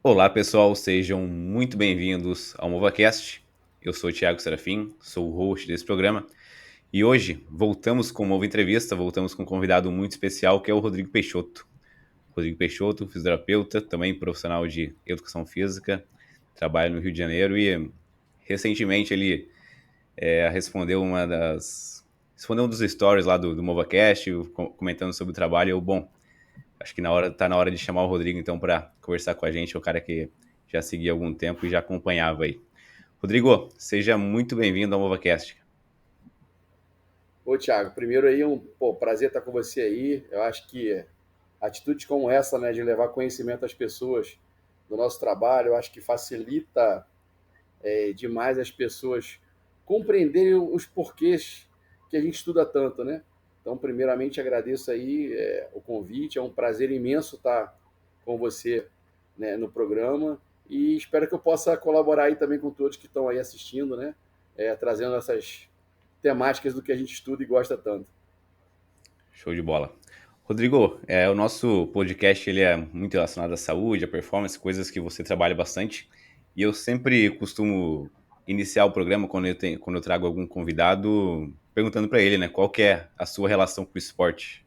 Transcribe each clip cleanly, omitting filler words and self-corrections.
Olá pessoal, sejam muito bem-vindos ao MovaCast. Eu sou o Thiago Serafim, sou o host desse programa e hoje voltamos com uma nova entrevista, voltamos com um convidado muito especial que é o Rodrigo Peixoto. Rodrigo Peixoto, fisioterapeuta, também profissional de educação física, trabalha no Rio de Janeiro e recentemente ele respondeu um dos stories lá do MovaCast, comentando sobre o trabalho. Acho que tá na hora de chamar o Rodrigo, então, para conversar com a gente, é o cara que já seguia há algum tempo e já acompanhava aí. Rodrigo, seja muito bem-vindo ao MovaCast. Ô, Thiago, primeiro aí, prazer estar com você aí. Eu acho que atitudes como essa, né, de levar conhecimento às pessoas do nosso trabalho, eu acho que facilita demais as pessoas compreenderem os porquês que a gente estuda tanto, né? Então, primeiramente, agradeço aí o convite. É um prazer imenso estar com você, né, no programa e espero que eu possa colaborar aí também com todos que estão aí assistindo, né? Trazendo essas temáticas do que a gente estuda e gosta tanto. Show de bola. Rodrigo, o nosso podcast ele é muito relacionado à saúde, à performance, coisas que você trabalha bastante. E eu sempre costumo iniciar o programa quando eu trago algum convidado, perguntando para ele, né, qual que é a sua relação com o esporte.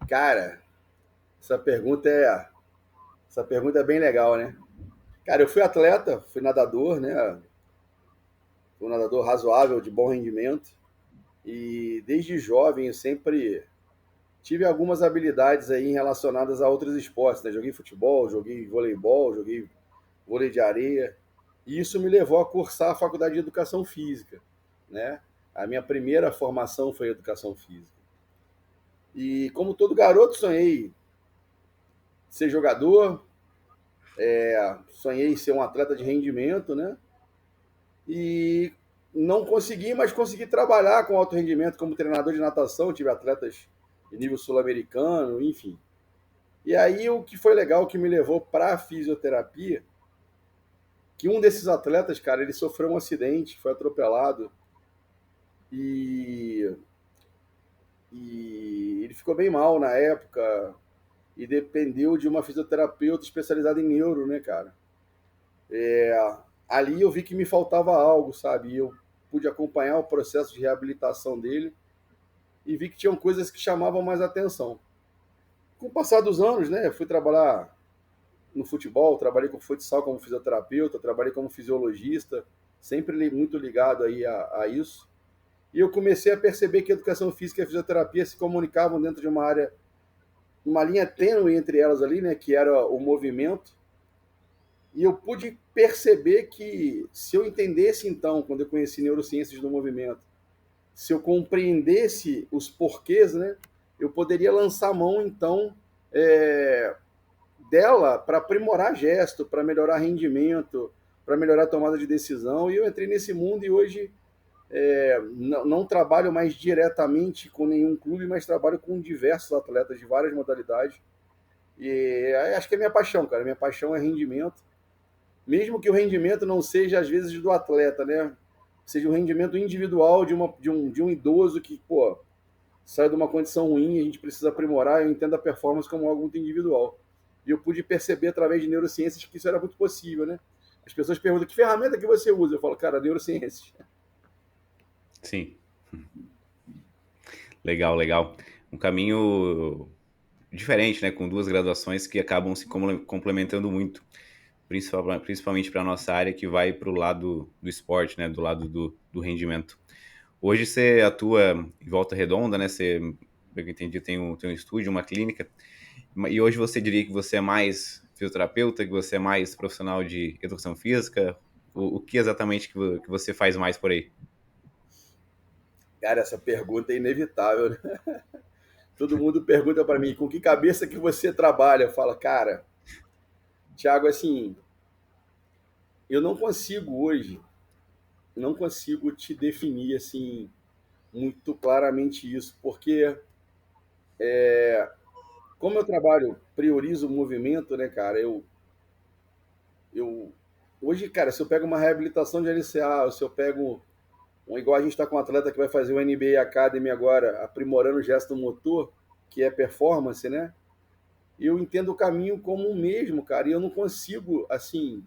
Cara, essa pergunta é, essa pergunta é bem legal, né? Cara, eu fui atleta, fui nadador, né? Fui um nadador razoável, de bom rendimento. E desde jovem eu sempre tive algumas habilidades aí relacionadas a outros esportes, né? Joguei futebol, joguei voleibol, joguei vôlei de areia. E isso me levou a cursar a faculdade de educação física, né? A minha primeira formação foi educação física. E como todo garoto, sonhei ser jogador, sonhei ser um atleta de rendimento, né? E não consegui, mas consegui trabalhar com alto rendimento como treinador de natação, tive atletas de nível sul-americano, enfim. E aí o que foi legal que me levou para a fisioterapia, que um desses atletas, cara, ele sofreu um acidente, foi atropelado e, e ele ficou bem mal na época e dependeu de uma fisioterapeuta especializada em neuro, né, cara? Ali eu vi que me faltava algo, sabe? E eu pude acompanhar o processo de reabilitação dele e vi que tinham coisas que chamavam mais atenção. Com o passar dos anos, né, fui trabalhar no futebol, trabalhei com futsal como fisioterapeuta, trabalhei como fisiologista, sempre muito ligado aí a isso. E eu comecei a perceber que a educação física e a fisioterapia se comunicavam dentro de uma área, uma linha tênue entre elas ali, né, que era o movimento. E eu pude perceber que se eu entendesse então, quando eu conheci neurociências do movimento, se eu compreendesse os porquês, né, eu poderia lançar a mão então é, dela para aprimorar gesto, para melhorar rendimento, para melhorar a tomada de decisão. E eu entrei nesse mundo e hoje não trabalho mais diretamente com nenhum clube, mas trabalho com diversos atletas de várias modalidades. E acho que é minha paixão, cara. Minha paixão é rendimento. Mesmo que o rendimento não seja, às vezes, do atleta, né? Seja o rendimento individual de um idoso que, pô, sai de uma condição ruim, a gente precisa aprimorar. Eu entendo a performance como algo muito individual. E eu pude perceber através de neurociências que isso era muito possível, né? As pessoas perguntam que ferramenta que você usa. Eu falo, cara, neurociências. Sim, legal, legal. Um caminho diferente, né, com duas graduações que acabam se complementando muito, principalmente para a nossa área que vai para o lado do esporte, né, do lado do rendimento. Hoje você atua em Volta Redonda, né, você, pelo que eu entendi, tem um estúdio, uma clínica, e hoje você diria que você é mais fisioterapeuta, que você é mais profissional de educação física, o que exatamente que você faz mais por aí? Cara, essa pergunta é inevitável, né? Todo mundo pergunta para mim, com que cabeça que você trabalha? Eu falo, cara, Thiago, assim, eu não consigo hoje, não consigo te definir assim muito claramente isso, porque como eu trabalho, priorizo o movimento, né, cara? Eu hoje, cara, se eu pego uma reabilitação de LCA, ou se eu pego igual a gente está com um atleta que vai fazer o NBA Academy agora, aprimorando o gesto motor, que é performance, né? eu entendo o caminho como o mesmo, cara, e eu não consigo, assim,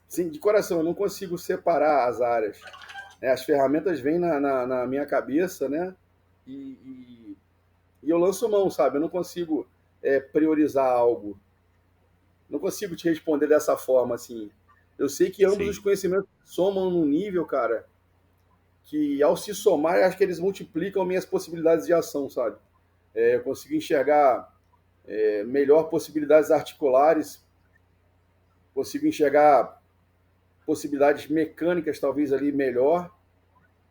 de coração, eu não consigo separar as áreas. Né? As ferramentas vêm na minha cabeça, né? E, e, e eu lanço mão, sabe? Eu não consigo priorizar algo. Não consigo te responder dessa forma, assim. Eu sei que ambos os Sim, conhecimentos somam num nível, cara, que ao se somar, eu acho que eles multiplicam minhas possibilidades de ação, sabe? Eu consigo enxergar melhor possibilidades articulares, consigo enxergar possibilidades mecânicas, talvez ali melhor,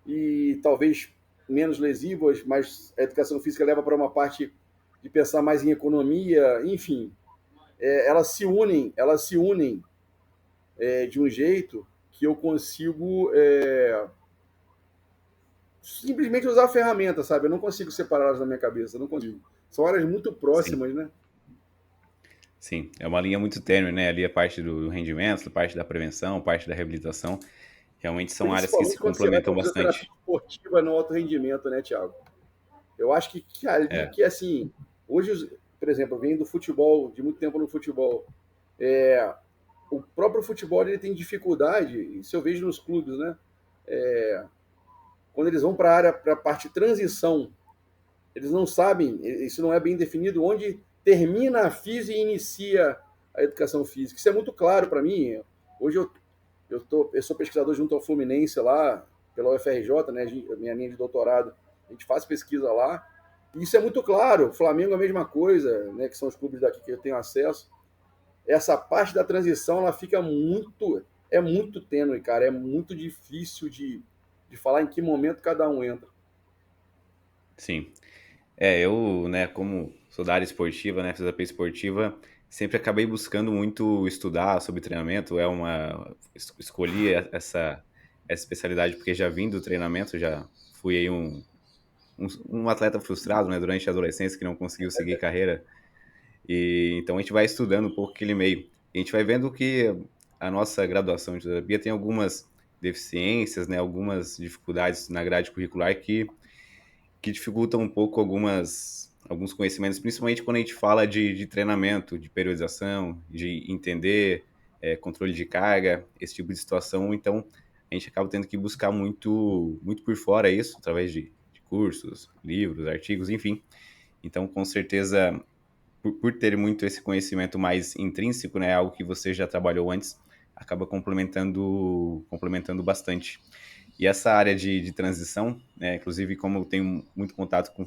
e talvez menos lesivas, mas a educação física leva para uma parte de pensar mais em economia, enfim. Elas se unem de um jeito que eu consigo simplesmente usar a ferramenta, sabe? Eu não consigo separá-las na minha cabeça, não consigo. São áreas muito sim, próximas, né? sim. É uma linha muito tênue, né? Ali a parte do rendimento, a parte da prevenção, a parte da reabilitação. Realmente são áreas que se Principalmente quando você vai complementam para a fisioterapia bastante. esportiva no alto rendimento, né, Thiago? Eu acho que ali É, que, assim, hoje, por exemplo, eu venho do futebol, de muito tempo no futebol. É, o próprio futebol ele tem dificuldade, isso eu vejo nos clubes, né? Quando eles vão para a área, para a parte de transição, eles não sabem, isso não é bem definido, onde termina a física e inicia a educação física. Isso é muito claro para mim. Hoje eu sou pesquisador junto ao Fluminense lá, pela UFRJ, né, minha linha de doutorado, a gente faz pesquisa lá, e isso é muito claro. O Flamengo é a mesma coisa, né, que são os clubes daqui que eu tenho acesso. Essa parte da transição, ela fica muito tênue, cara, é muito difícil de falar em que momento cada um entra. sim. É, eu, né, como sou da área esportiva, né, fisioterapia esportiva, sempre acabei buscando muito estudar sobre treinamento. Escolhi essa especialidade porque já vim do treinamento, já fui aí um atleta frustrado, né, durante a adolescência que não conseguiu seguir carreira. E então a gente vai estudando um pouco aquele meio. E a gente vai vendo que a nossa graduação de terapia tem algumas deficiências, né, algumas dificuldades na grade curricular que dificultam um pouco alguns conhecimentos, principalmente quando a gente fala de treinamento, de periodização, de entender controle de carga, esse tipo de situação. Então, a gente acaba tendo que buscar muito por fora isso, através de cursos, livros, artigos, enfim. Então, com certeza, por ter muito esse conhecimento mais intrínseco, né, algo que você já trabalhou antes, acaba complementando bastante. E essa área de transição, né, inclusive como eu tenho muito contato com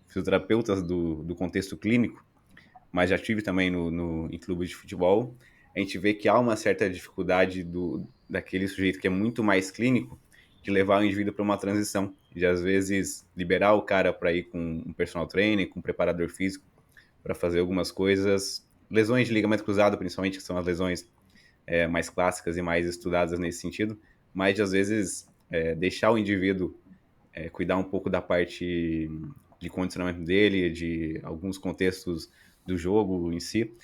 fisioterapeutas do contexto clínico, mas já tive também em clubes de futebol, a gente vê que há uma certa dificuldade daquele sujeito que é muito mais clínico de levar o indivíduo para uma transição, de às vezes liberar o cara para ir com um personal trainer, com um preparador físico, para fazer algumas coisas. Lesões de ligamento cruzado, principalmente, que são as lesões mais clássicas e mais estudadas nesse sentido, mas de às vezes deixar o indivíduo cuidar um pouco da parte de condicionamento dele, de alguns contextos do jogo em si,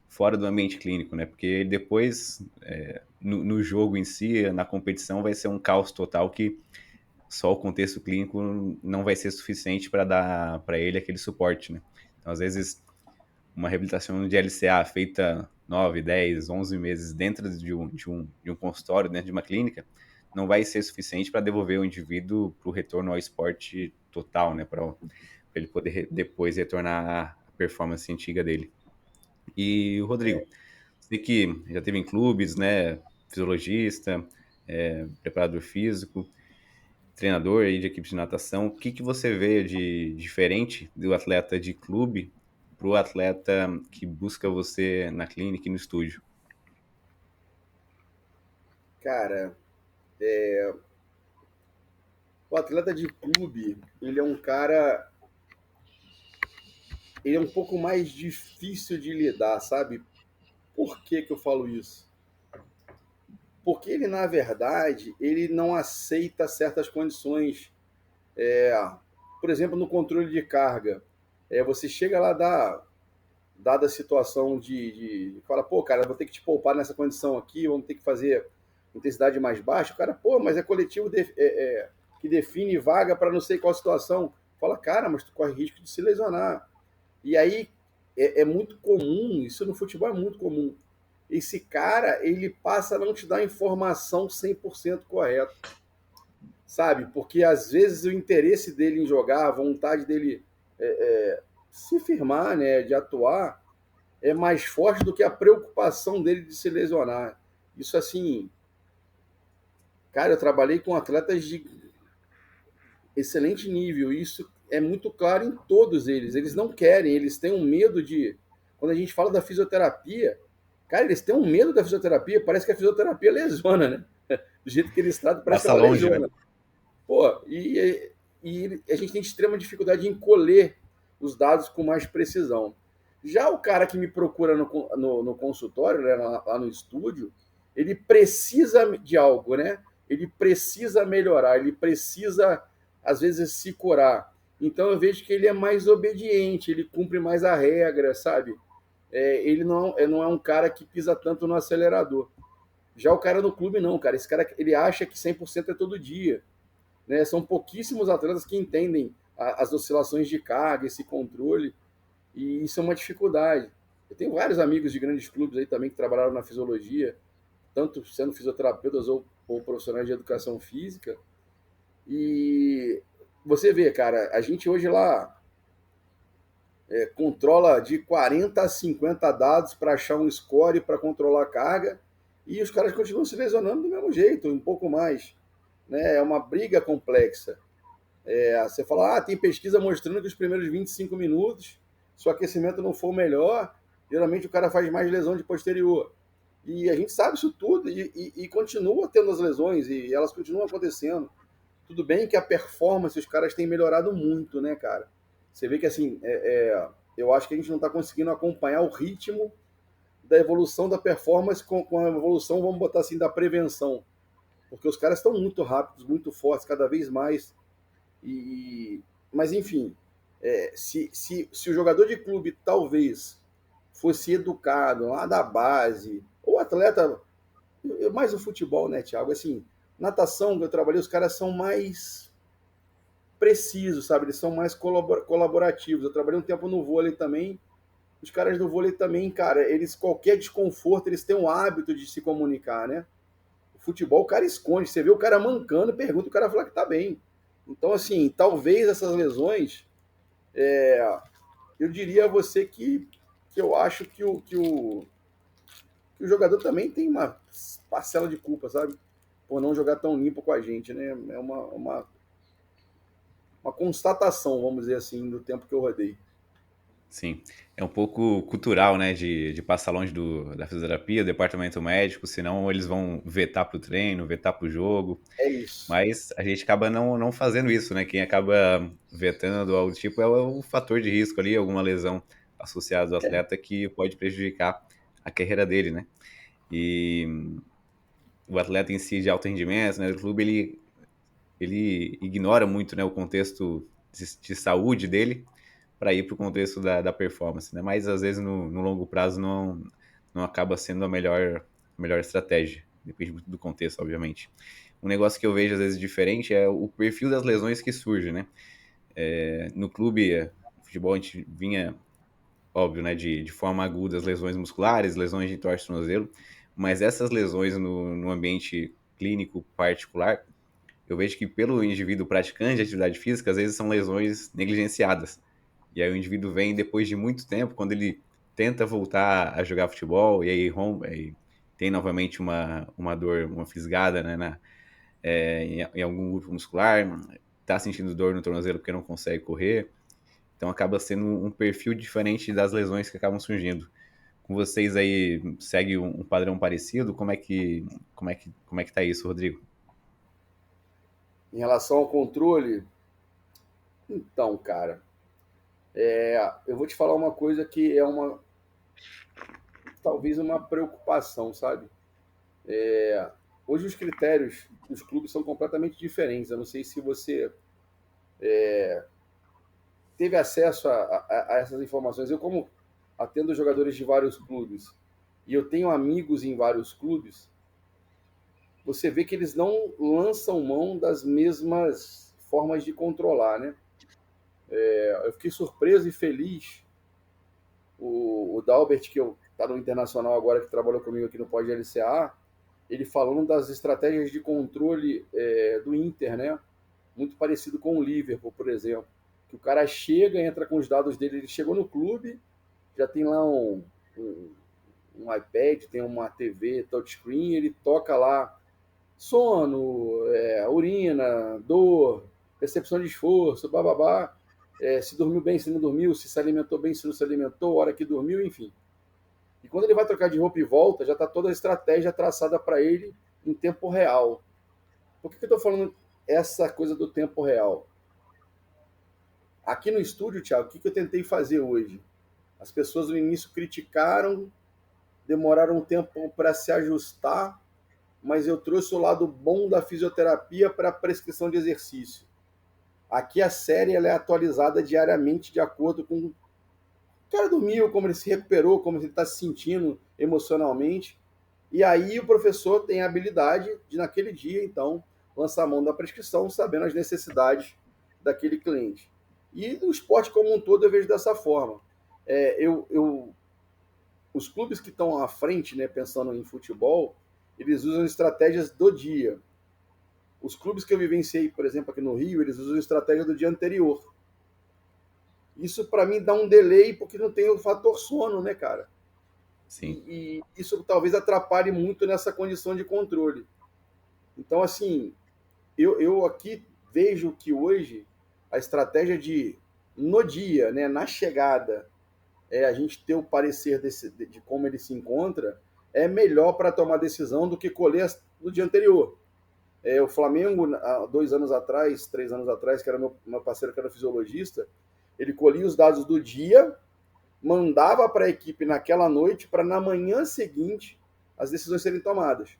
fora do ambiente clínico, né? Porque depois, no jogo em si, na competição, vai ser um caos total que só o contexto clínico não vai ser suficiente para dar para ele aquele suporte, né? Então, às vezes, uma reabilitação de LCA feita 9, 10, 11 meses dentro de um consultório, dentro de uma clínica, não vai ser suficiente para devolver o indivíduo para o retorno ao esporte total, né? Para ele poder depois retornar à performance antiga dele. E o Rodrigo, você que já teve em clubes, né? Fisiologista, preparador físico, treinador aí de equipe de natação, o que que você vê de diferente do atleta de clube para o atleta que busca você na clínica e no estúdio? Cara, o atleta de clube, ele é um pouco mais difícil de lidar, sabe? Por que que eu falo isso? Porque ele, na verdade, ele não aceita certas condições. É, por exemplo, no controle de carga, você chega lá, dada a situação fala, pô, cara, vou ter que te poupar nessa condição aqui, vamos ter que fazer intensidade mais baixa. O cara, pô, mas é coletivo que define vaga para não sei qual situação. Fala, cara, mas tu corre risco de se lesionar. E aí é muito comum, isso no futebol é muito comum. Esse cara, ele passa a não te dar a informação 100% correta, sabe? Porque às vezes o interesse dele em jogar, a vontade dele se firmar, né, de atuar, é mais forte do que a preocupação dele de se lesionar. Isso assim, cara, eu trabalhei com atletas de excelente nível, e isso é muito claro em todos eles. Eles não querem, eles têm um medo de. Quando a gente fala da fisioterapia, cara, eles têm um medo da fisioterapia, parece que a fisioterapia lesiona, né? Do jeito que eles tratam, parece que Passa ela longe, né? lesiona. Pô, e a gente tem extrema dificuldade em colher os dados com mais precisão. Já o cara que me procura no consultório, né, lá no estúdio, ele precisa de algo, né? Ele precisa melhorar, ele precisa, às vezes, se curar. Então eu vejo que ele é mais obediente, ele cumpre mais a regra, sabe? Ele não é um cara que pisa tanto no acelerador. Já o cara no clube, não, cara. Esse cara, ele acha que 100% é todo dia, né? São pouquíssimos atletas que entendem as oscilações de carga, esse controle, e isso é uma dificuldade. Eu tenho vários amigos de grandes clubes aí também que trabalharam na fisiologia, tanto sendo fisioterapeutas ou profissionais de educação física, e você vê, cara, a gente hoje lá controla de 40 a 50 dados para achar um score para controlar a carga, e os caras continuam se lesionando do mesmo jeito, um pouco mais. Né? É uma briga complexa. Você fala, tem pesquisa mostrando que os primeiros 25 minutos, se o aquecimento não for o melhor, geralmente o cara faz mais lesão de posterior. E a gente sabe isso tudo e continua tendo as lesões e elas continuam acontecendo. Tudo bem que a performance os caras têm melhorado muito, né, cara? Você vê que assim, eu acho que a gente não está conseguindo acompanhar o ritmo da evolução da performance com a evolução, vamos botar assim, da prevenção. Porque os caras estão muito rápidos, muito fortes, cada vez mais. Mas, enfim, se o jogador de clube talvez fosse educado lá da base, ou atleta, mais o futebol, né, Thiago? Assim, natação que eu trabalhei, os caras são mais precisos, sabe? Eles são mais colaborativos. Eu trabalhei um tempo no vôlei também. Os caras do vôlei também, cara, eles, qualquer desconforto, eles têm o hábito de se comunicar, né? O futebol, o cara esconde. Você vê o cara mancando, pergunta, o cara fala que tá bem. Então, assim, talvez essas lesões, eu diria a você que eu acho que o jogador também tem uma parcela de culpa, sabe? Por não jogar tão limpo com a gente, né? É uma constatação, vamos dizer assim, do tempo que eu rodei. Sim, é um pouco cultural, né, de passar longe da fisioterapia, do departamento médico, senão eles vão vetar pro treino, vetar pro jogo, É isso. mas a gente acaba não fazendo isso, né, quem acaba vetando algo do tipo é o fator de risco ali, alguma lesão associada ao atleta que pode prejudicar a carreira dele, né, e o atleta em si de alto rendimento, né, do clube, ele ignora muito, né, o contexto de saúde dele, para ir para o contexto da performance, né? Mas às vezes no longo prazo não acaba sendo a melhor estratégia. Depende muito do contexto, obviamente. Um negócio que eu vejo às vezes diferente é o perfil das lesões que surge, né? No clube, no futebol, a gente vinha, óbvio, né, de forma aguda as lesões musculares, lesões de torce-tornozelo, mas essas lesões no ambiente clínico particular, eu vejo que pelo indivíduo praticante de atividade física, às vezes são lesões negligenciadas. E aí o indivíduo vem depois de muito tempo, quando ele tenta voltar a jogar futebol, e aí rompe, aí tem novamente uma dor, uma fisgada, né, em algum grupo muscular, tá sentindo dor no tornozelo porque não consegue correr. Então acaba sendo um perfil diferente das lesões que acabam surgindo. Com vocês aí, segue um padrão parecido? Como é que tá isso, Rodrigo? Em relação ao controle, então, cara, eu vou te falar uma coisa que é talvez uma preocupação, sabe? Hoje os critérios dos clubes são completamente diferentes. Eu não sei se você teve acesso a essas informações. Eu, como atendo jogadores de vários clubes e eu tenho amigos em vários clubes, você vê que eles não lançam mão das mesmas formas de controlar, né? Eu fiquei surpreso e feliz Dalbert, que tá no Internacional agora, que trabalhou comigo aqui no Pós-LCA, ele falando das estratégias de controle do Inter, né? Muito parecido com o Liverpool, por exemplo. Que o cara chega, entra com os dados dele, ele chegou no clube, já tem lá um iPad, tem uma TV touchscreen, ele toca lá sono, urina, dor, percepção de esforço, bababá, se dormiu bem, se não dormiu, se alimentou bem, se não se alimentou, hora que dormiu, enfim. E quando ele vai trocar de roupa e volta, já está toda a estratégia traçada para ele em tempo real. Por que eu estou falando essa coisa do tempo real? Aqui no estúdio, Thiago, o que eu tentei fazer hoje? As pessoas no início criticaram, demoraram um tempo para se ajustar, mas eu trouxe o lado bom da fisioterapia para a prescrição de exercício. Aqui a série ela é atualizada diariamente de acordo com o cara dormiu, como ele se recuperou, como ele está se sentindo emocionalmente. E aí o professor tem a habilidade de, naquele dia, então, lançar a mão da prescrição, sabendo as necessidades daquele cliente. E no esporte como um todo eu vejo dessa forma. Os clubes que estão à frente, né, pensando em futebol, eles usam estratégias do dia. Os clubes que eu vivenciei, por exemplo, aqui no Rio, eles usam estratégia do dia anterior. Isso para mim dá um delay porque não tem o fator sono, né, cara? Sim. E isso talvez atrapalhe muito nessa condição de controle. Então, assim, eu aqui vejo que hoje a estratégia de, no dia, né, na chegada, a gente ter o parecer de como ele se encontra, é melhor para tomar decisão do que colher no dia anterior. O Flamengo, há 2 anos atrás, 3 anos atrás, que era meu parceiro que era fisiologista, ele colhia os dados do dia, mandava para a equipe naquela noite, para na manhã seguinte as decisões serem tomadas.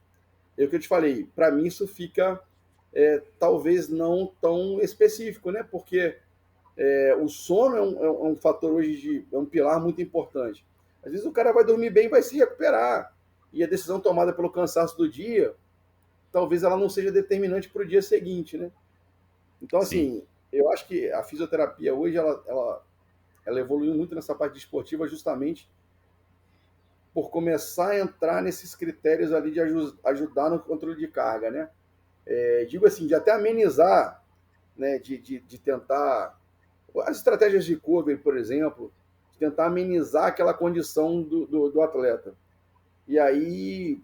É o que eu te falei, para mim isso fica talvez não tão específico, né? Porque o sono é um fator hoje, é um pilar muito importante. Às vezes o cara vai dormir bem e vai se recuperar. E a decisão tomada pelo cansaço do dia, talvez ela não seja determinante para o dia seguinte, né? Então, Sim. assim, eu acho que a fisioterapia hoje, ela evoluiu muito nessa parte esportiva justamente por começar a entrar nesses critérios ali de ajudar no controle de carga, né? Digo assim, de até amenizar, né? De tentar... As estratégias de cover, por exemplo, de tentar amenizar aquela condição do atleta. E aí,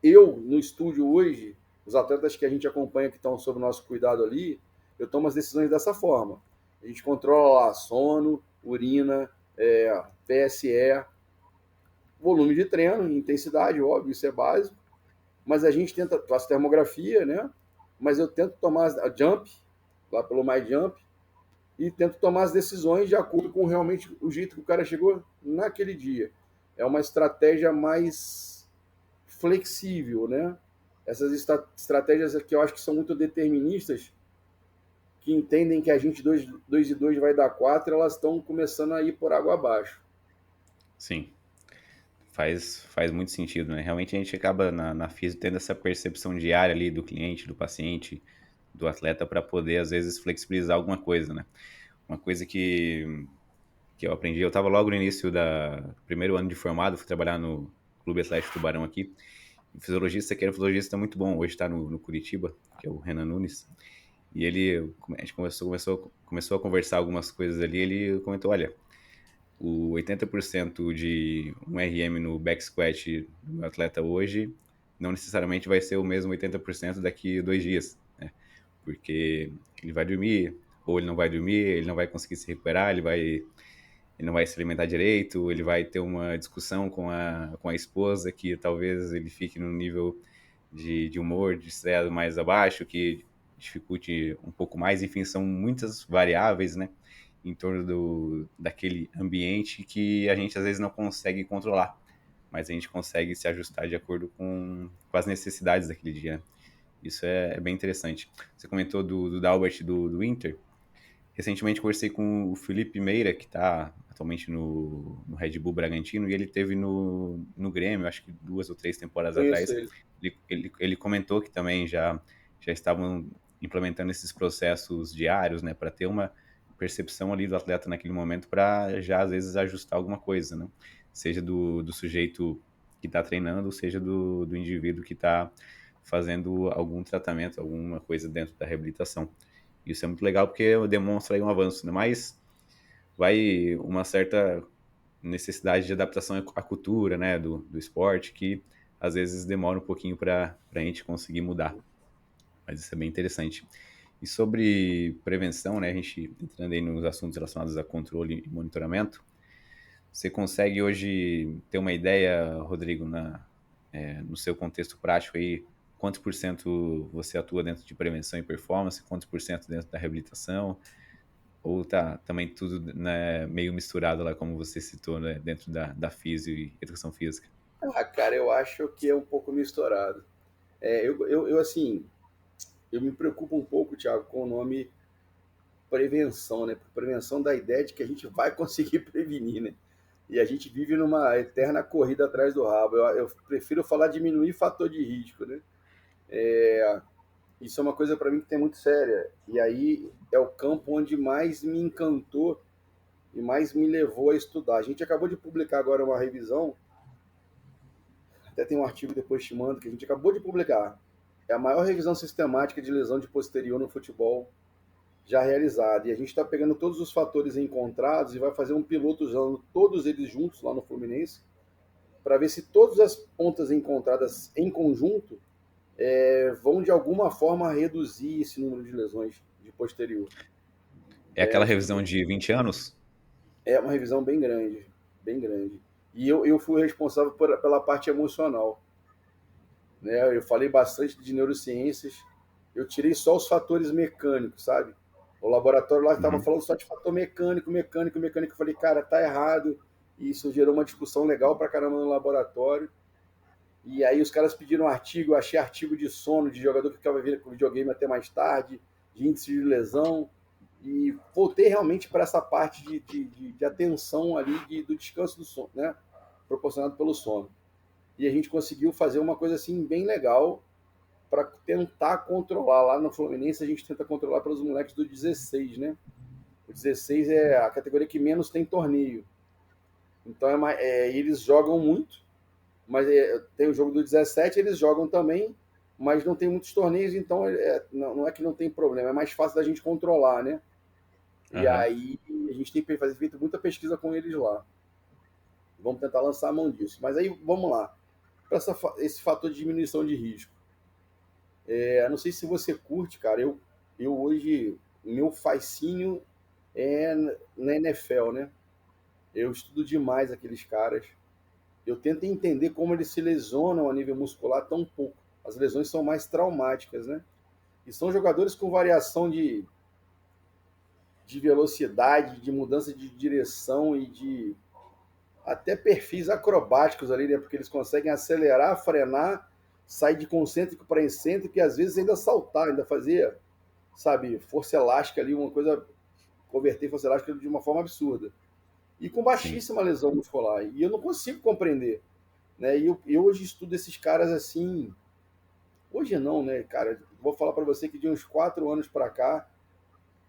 eu, no estúdio hoje, os atletas que a gente acompanha que estão sob o nosso cuidado ali, eu tomo as decisões dessa forma. A gente controla lá sono, urina, PSE, volume de treino, intensidade, óbvio, isso é básico, mas a gente tenta, faço termografia, né? Mas eu tento tomar a jump, lá pelo MyJump, e tento tomar as decisões de acordo com realmente o jeito que o cara chegou naquele dia. É uma estratégia mais flexível, né? Essas estratégias que eu acho que são muito deterministas, que entendem que a gente 2 e 2 vai dar 4, elas estão começando a ir por água abaixo. Sim. Faz muito sentido, né? Realmente a gente acaba na física tendo essa percepção diária ali do cliente, do paciente, do atleta para poder às vezes flexibilizar alguma coisa, né? Uma coisa que eu aprendi, eu estava logo no início da primeiro ano de formado, fui trabalhar no Clube Atlético Tubarão aqui. O fisiologista, que era um fisiologista muito bom, hoje está no Curitiba, que é o Renan Nunes. E a gente começou a conversar algumas coisas ali, ele comentou, olha, o 80% de um RM no back squat do meu atleta hoje não necessariamente vai ser o mesmo 80% daqui a 2 dias, né? Porque ele vai dormir, ou ele não vai dormir, ele não vai conseguir se recuperar, ele não vai se alimentar direito, ele vai ter uma discussão com a esposa que talvez ele fique num nível de humor, de estresse mais abaixo, que dificulte um pouco mais. Enfim, são muitas variáveis, né, em torno daquele ambiente que a gente às vezes não consegue controlar, mas a gente consegue se ajustar de acordo com as necessidades daquele dia. Isso é bem interessante. Você comentou do Dalbert do Inter. Recentemente conversei com o Felipe Meira, que está atualmente no Red Bull Bragantino, e ele teve no Grêmio, acho que 2 ou 3 temporadas Conheço atrás. ele. Ele comentou que também já estavam implementando esses processos diários, né, para ter uma percepção ali do atleta naquele momento para já, às vezes, ajustar alguma coisa, né? Seja do sujeito que está treinando, seja do indivíduo que está fazendo algum tratamento, alguma coisa dentro da reabilitação. Isso é muito legal porque demonstra aí um avanço, né? Mas vai uma certa necessidade de adaptação à cultura, né, do esporte, que às vezes demora um pouquinho para a gente conseguir mudar. Mas isso é bem interessante. E sobre prevenção, né, a gente entrando aí nos assuntos relacionados a controle e monitoramento, você consegue hoje ter uma ideia, Rodrigo, no seu contexto prático aí, quantos por cento você atua dentro de prevenção e performance, quantos por cento dentro da reabilitação, ou tá também tudo, né, meio misturado lá, como você citou, né, dentro da físio e educação física? Ah, cara, eu acho que é um pouco misturado. Assim, eu me preocupo um pouco, Thiago, com o nome prevenção, né? Prevenção da ideia de que a gente vai conseguir prevenir, né? E a gente vive numa eterna corrida atrás do rabo. Eu prefiro falar diminuir fator de risco, né? Isso é uma coisa para mim que tem muito séria. E aí é o campo onde mais me encantou e mais me levou a estudar. A gente acabou de publicar agora uma revisão, até tem um artigo depois te mando, que a gente acabou de publicar. É a maior revisão sistemática de lesão de posterior no futebol já realizada. E a gente está pegando todos os fatores encontrados e vai fazer um piloto usando todos eles juntos lá no Fluminense, para ver se todas as pontas encontradas em conjunto vão de alguma forma reduzir esse número de lesões de posterior. É aquela revisão de 20 anos? É uma revisão bem grande, bem grande. E eu fui responsável pela parte emocional. Né? Eu falei bastante de neurociências, eu tirei só os fatores mecânicos, sabe? O laboratório lá estava Uhum. falando só de fator mecânico, mecânico, mecânico. Eu falei, cara, tá errado. E isso gerou uma discussão legal pra caramba no laboratório. E aí os caras pediram um artigo, eu achei artigo de sono, de jogador que ficava vendo com videogame até mais tarde, de índice de lesão. E voltei realmente para essa parte de atenção ali do descanso do sono, né? Proporcionado pelo sono. E a gente conseguiu fazer uma coisa assim bem legal para tentar controlar. Lá no Fluminense a gente tenta controlar pelos moleques do 16, né? O 16 é a categoria que menos tem torneio. Então eles jogam muito, mas tem o jogo do 17, eles jogam também, mas não tem muitos torneios, então não é que não tem problema, é mais fácil da gente controlar, né? E Aham. aí a gente tem feito muita pesquisa com eles lá. Vamos tentar lançar a mão disso. Mas aí vamos lá. Para esse fator de diminuição de risco. Não sei se você curte, cara. Eu hoje, meu fascínio é na NFL, né? Eu estudo demais aqueles caras. Eu tento entender como eles se lesionam a nível muscular tão pouco. As lesões são mais traumáticas, né? E são jogadores com variação de velocidade, de mudança de direção e de até perfis acrobáticos ali, né? Porque eles conseguem acelerar, frenar, sair de concêntrico para excêntrico e às vezes ainda saltar, ainda fazer, sabe, força elástica ali, uma coisa, converter força elástica de uma forma absurda. E com Sim. baixíssima lesão muscular. E eu não consigo compreender. Né? E eu hoje estudo esses caras assim. Hoje não, né, cara? Vou falar para você que de uns 4 anos para cá,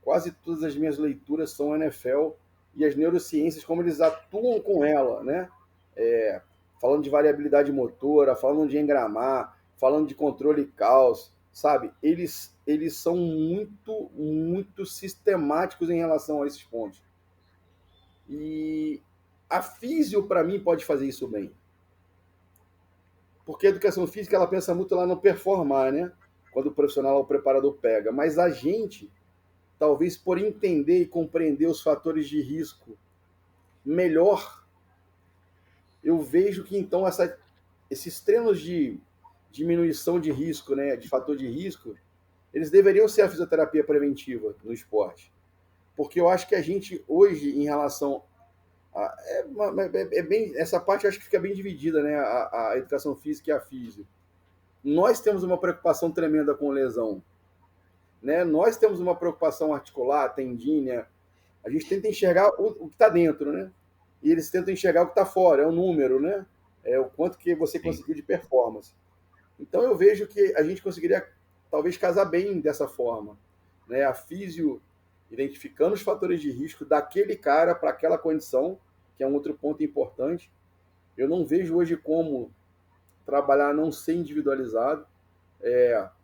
quase todas as minhas leituras são NFL e as neurociências, como eles atuam com ela, né? É, falando de variabilidade motora, falando de engramar, falando de controle caos, sabe? Eles são muito, muito sistemáticos em relação a esses pontos. E a físio, para mim, pode fazer isso bem. Porque a educação física, ela pensa muito lá no performar, né? Quando o profissional, o preparador pega. Mas a gente, talvez por entender e compreender os fatores de risco melhor, eu vejo que então esses treinos de diminuição de risco, né, de fator de risco, eles deveriam ser a fisioterapia preventiva no esporte. Porque eu acho que a gente hoje, em relação bem, essa parte eu acho que fica bem dividida, né, a educação física e a física. Nós temos uma preocupação tremenda com lesão, né? Nós temos uma preocupação articular, tendínea. A gente tenta enxergar o que está dentro, né? E eles tentam enxergar o que está fora, é o número, né? É o quanto que você Sim. conseguiu de performance. Então eu vejo que a gente conseguiria talvez casar bem dessa forma, né? A físio identificando os fatores de risco daquele cara para aquela condição, que é um outro ponto importante. Eu não vejo hoje como trabalhar não ser individualizado.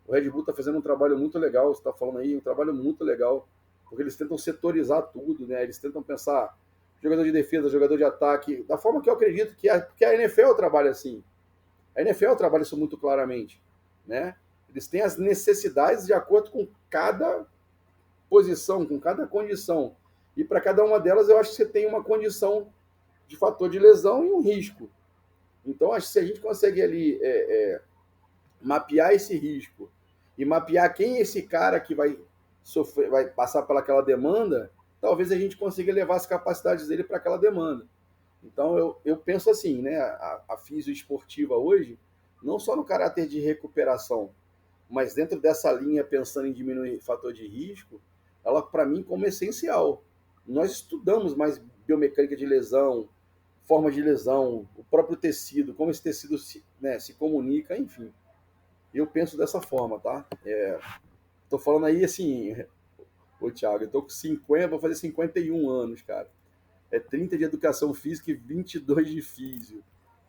O Red Bull está fazendo um trabalho muito legal, você está falando aí, um trabalho muito legal, porque eles tentam setorizar tudo, né? Eles tentam pensar jogador de defesa, jogador de ataque, da forma que eu acredito que a NFL trabalha assim. A NFL trabalha isso muito claramente, né? Eles têm as necessidades de acordo com cada posição, com cada condição. E para cada uma delas, eu acho que você tem uma condição de fator de lesão e um risco. Então, acho que se a gente consegue ali mapear esse risco e mapear quem é esse cara que vai sofrer, vai passar pelaquela demanda, talvez a gente consiga levar as capacidades dele para aquela demanda. Então, eu penso assim, né? A fisioesportiva hoje, não só no caráter de recuperação, mas dentro dessa linha, pensando em diminuir fator de risco, ela, para mim, como essencial. Nós estudamos mais biomecânica de lesão, formas de lesão, o próprio tecido, como esse tecido se comunica, enfim. Eu penso dessa forma, tá? Tô falando aí, assim, ô Thiago, eu tô com 50, vou fazer 51 anos, cara. 30 de educação física e 22 de físio.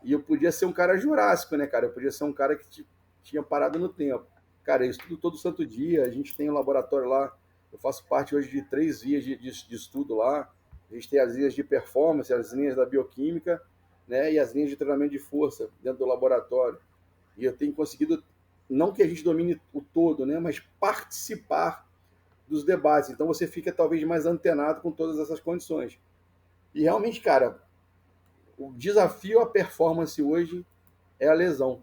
E eu podia ser um cara jurássico, né, cara? Eu podia ser um cara que tinha parado no tempo. Cara, eu estudo todo santo dia, a gente tem um laboratório lá, eu faço parte hoje de 3 vias de estudo lá. A gente tem as linhas de performance, as linhas da bioquímica, né, e as linhas de treinamento de força dentro do laboratório. E eu tenho conseguido, não que a gente domine o todo, né, mas participar dos debates. Então você fica talvez mais antenado com todas essas condições. E realmente, cara, o desafio à performance hoje é a lesão,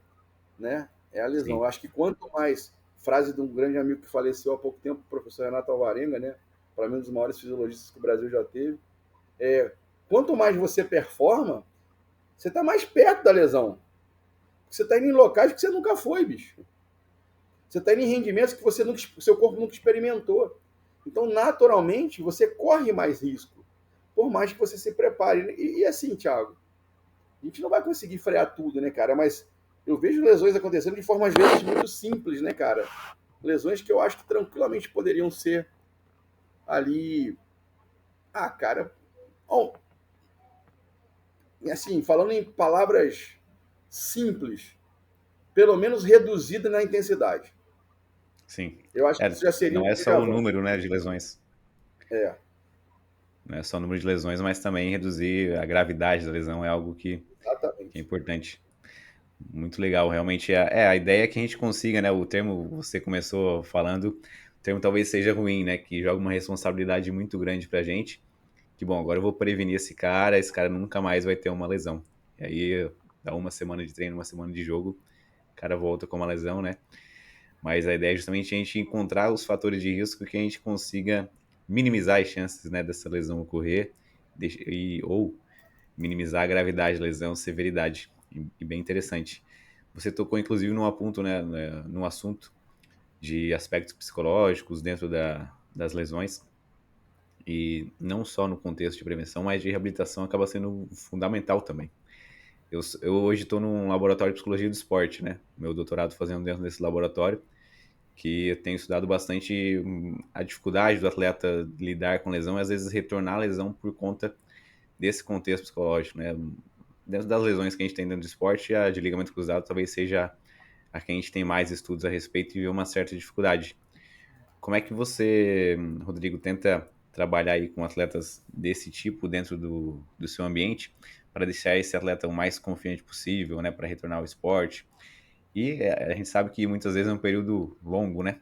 né? É a lesão. Sim. Eu acho que quanto mais, frase de um grande amigo que faleceu há pouco tempo, o professor Renato Alvarenga, né? Para mim, um dos maiores fisiologistas que o Brasil já teve. Quanto mais você performa, você está mais perto da lesão. Você está indo em locais que você nunca foi, bicho. Você está indo em rendimentos que você nunca, seu corpo nunca experimentou. Então, naturalmente, você corre mais risco, por mais que você se prepare. E assim, Thiago, a gente não vai conseguir frear tudo, né, cara? Mas eu vejo lesões acontecendo de forma, às vezes, muito simples, né, cara? Lesões que eu acho que tranquilamente poderiam ser ali. Ah, cara. Bom, assim, falando em palavras simples, pelo menos reduzida na intensidade. Sim. Eu acho que isso já seria Não um é grande só o avanço. número, né, de lesões. É, Não é só o número de lesões, mas também reduzir a gravidade da lesão é algo que é exatamente. importante. Muito legal, realmente. A ideia é que a gente consiga, né? O termo, você começou falando, o termo talvez seja ruim, né? Que joga uma responsabilidade muito grande pra gente. Que, bom, agora eu vou prevenir esse cara nunca mais vai ter uma lesão. E aí, dá uma semana de treino, uma semana de jogo, o cara volta com uma lesão, né? Mas a ideia é justamente a gente encontrar os fatores de risco que a gente consiga minimizar as chances, né, dessa lesão ocorrer ou minimizar a gravidade da lesão, severidade. E bem interessante. Você tocou, inclusive, num assunto, né, num assunto de aspectos psicológicos dentro das lesões. E não só no contexto de prevenção, mas de reabilitação acaba sendo fundamental também. Eu hoje estou num laboratório de psicologia do esporte, né? Meu doutorado fazendo dentro desse laboratório, que eu tenho estudado bastante a dificuldade do atleta lidar com lesão e às vezes retornar a lesão por conta desse contexto psicológico, né? Dentro das lesões que a gente tem dentro do esporte, a de ligamento cruzado talvez seja a que a gente tem mais estudos a respeito e vê uma certa dificuldade. Como é que você, Rodrigo, tenta trabalhar aí com atletas desse tipo dentro do seu ambiente para deixar esse atleta o mais confiante possível, né, para retornar ao esporte? E a gente sabe que muitas vezes é um período longo, né?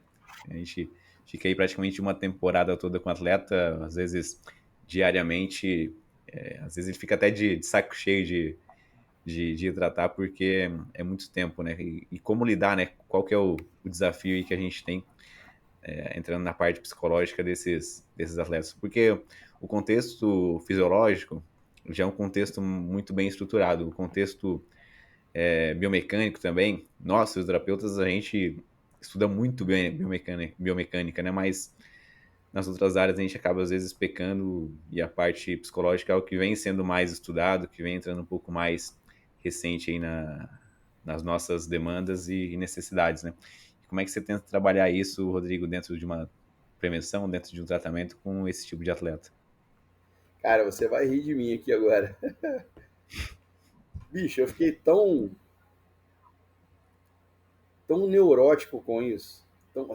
A gente fica aí praticamente uma temporada toda com o atleta, às vezes diariamente, às vezes ele fica até de saco cheio de tratar, porque é muito tempo, né? E como lidar, né? Qual que é o desafio aí que a gente tem entrando na parte psicológica desses atletas? Porque o contexto fisiológico já é um contexto muito bem estruturado, o contexto biomecânico também. Nós, fisioterapeutas, a gente estuda muito bem biomecânica, né? Mas nas outras áreas a gente acaba às vezes pecando e a parte psicológica é o que vem sendo mais estudado, que vem entrando um pouco mais recente aí nas nossas demandas e necessidades, né? Como é que você tenta trabalhar isso, Rodrigo, dentro de uma prevenção, dentro de um tratamento com esse tipo de atleta? Cara, você vai rir de mim aqui agora. Bicho, eu fiquei tão neurótico com isso. Então,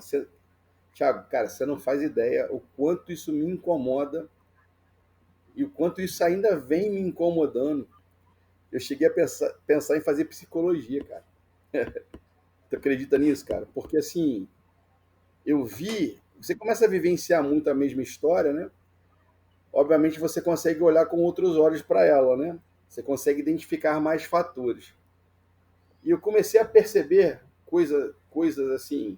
Thiago, cara, você não faz ideia o quanto isso me incomoda e o quanto isso ainda vem me incomodando. Eu cheguei a pensar em fazer psicologia, cara. Tu acredita nisso, cara? Porque assim, você começa a vivenciar muito a mesma história, né? Obviamente você consegue olhar com outros olhos para ela, né? Você consegue identificar mais fatores. E eu comecei a perceber coisas assim,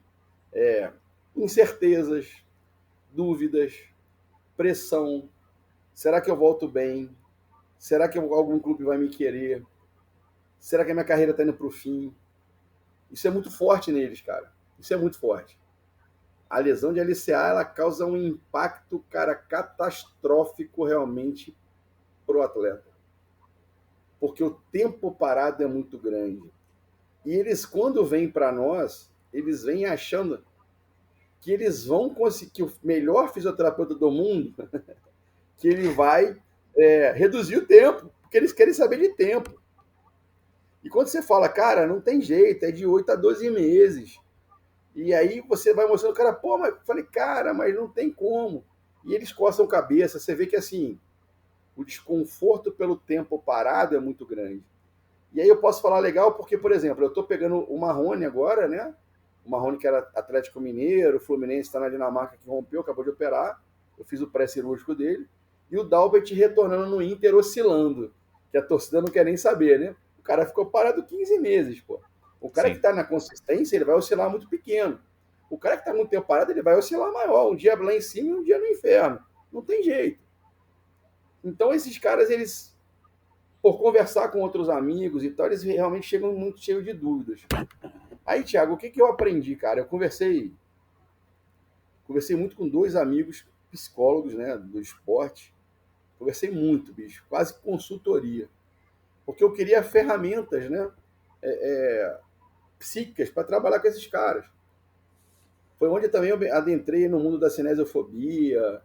incertezas, dúvidas, pressão. Será que eu volto bem? Será que algum clube vai me querer? Será que a minha carreira está indo para o fim? Isso é muito forte neles, cara. Isso é muito forte. A lesão de LCA ela causa um impacto, cara, catastrófico realmente para o atleta. Porque o tempo parado é muito grande. E eles, quando vêm para nós, eles vêm achando que eles vão conseguir, que o melhor fisioterapeuta do mundo, que ele vai reduzir o tempo, porque eles querem saber de tempo. E quando você fala, cara, não tem jeito, é de 8 a 12 meses. E aí você vai mostrando, cara, pô, mas eu falei, cara, mas não tem como. E eles coçam a cabeça, você vê que assim, o desconforto pelo tempo parado é muito grande. E aí eu posso falar legal porque, por exemplo, eu estou pegando o Marrone agora, né? O Marrone que era Atlético Mineiro, o Fluminense está na Dinamarca que rompeu, acabou de operar. Eu fiz o pré-cirúrgico dele. E o Dalbert retornando no Inter, oscilando. Que a torcida não quer nem saber, né? O cara ficou parado 15 meses, pô. O cara que Sim. está na consistência, ele vai oscilar muito pequeno. O cara que está muito tempo parado, ele vai oscilar maior. Um dia lá em cima e um dia no inferno. Não tem jeito. Então esses caras, eles por conversar com outros amigos e tal, eles realmente chegam muito cheios de dúvidas. Aí, Thiago, o que eu aprendi, cara? Eu conversei muito com dois amigos psicólogos, né, do esporte. Conversei muito, bicho, quase consultoria. Porque eu queria ferramentas, né, psíquicas para trabalhar com esses caras. Foi onde também eu adentrei no mundo da cinesiofobia,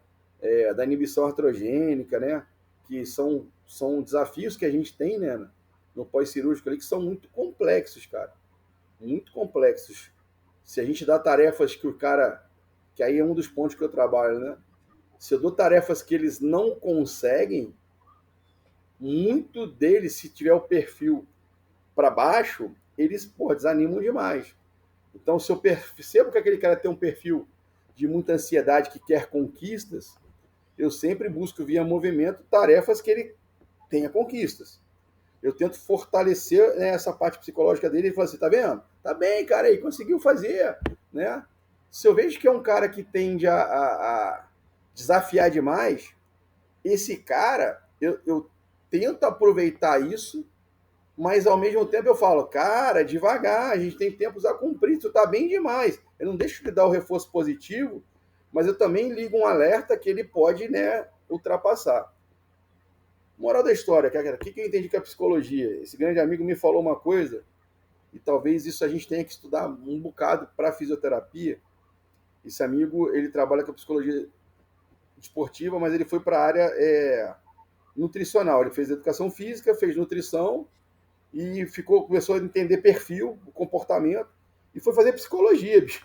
da inibição artrogênica, né, que são desafios que a gente tem, né, no pós-cirúrgico ali, que são muito complexos, cara. Muito complexos. Se a gente dá tarefas que o cara. Que aí é um dos pontos que eu trabalho, né? Se eu dou tarefas que eles não conseguem, muito deles, se tiver o perfil para baixo, eles desanimam demais. Então, se eu percebo que aquele cara tem um perfil de muita ansiedade, que quer conquistas, eu sempre busco via movimento tarefas que ele tenha conquistas. Eu tento fortalecer, né, essa parte psicológica dele e falar assim, tá vendo? Tá bem, cara, aí conseguiu fazer, né? Se eu vejo que é um cara que tende a desafiar demais, esse cara, eu tento aproveitar isso, mas ao mesmo tempo eu falo, cara, devagar, a gente tem tempos a cumprir, tu tá bem demais. Eu não deixo de dar o reforço positivo, mas eu também ligo um alerta que ele pode, né, ultrapassar. Moral da história, cara, o que eu entendi com a psicologia? Esse grande amigo me falou uma coisa, e talvez isso a gente tenha que estudar um bocado para fisioterapia. Esse amigo, ele trabalha com a psicologia esportiva, mas ele foi para a área nutricional. Ele fez educação física, fez nutrição e começou a entender perfil, o comportamento e foi fazer psicologia, bicho.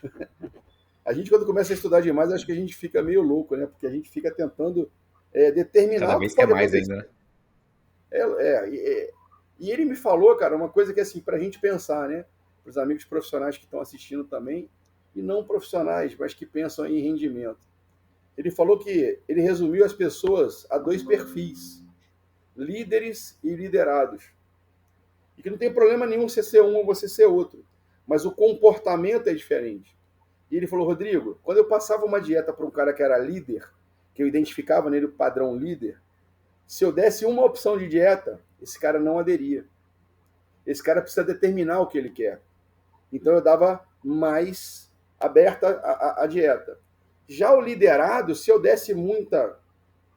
A gente, quando começa a estudar demais, acho que a gente fica meio louco, né? Porque a gente fica tentando determinar Cada o que vez quer pode mais acontecer. ainda, né? E ele me falou, cara, uma coisa que assim, para a gente pensar, né? Para os amigos profissionais que estão assistindo também, e não profissionais, mas que pensam em rendimento. Ele falou que ele resumiu as pessoas a dois perfis: líderes e liderados. E que não tem problema nenhum você ser um ou você ser outro, mas o comportamento é diferente. E ele falou, Rodrigo, quando eu passava uma dieta para um cara que era líder, que eu identificava nele o padrão líder, se eu desse uma opção de dieta, esse cara não aderia. Esse cara precisa determinar o que ele quer. Então eu dava mais aberta a dieta. Já o liderado, se eu desse muita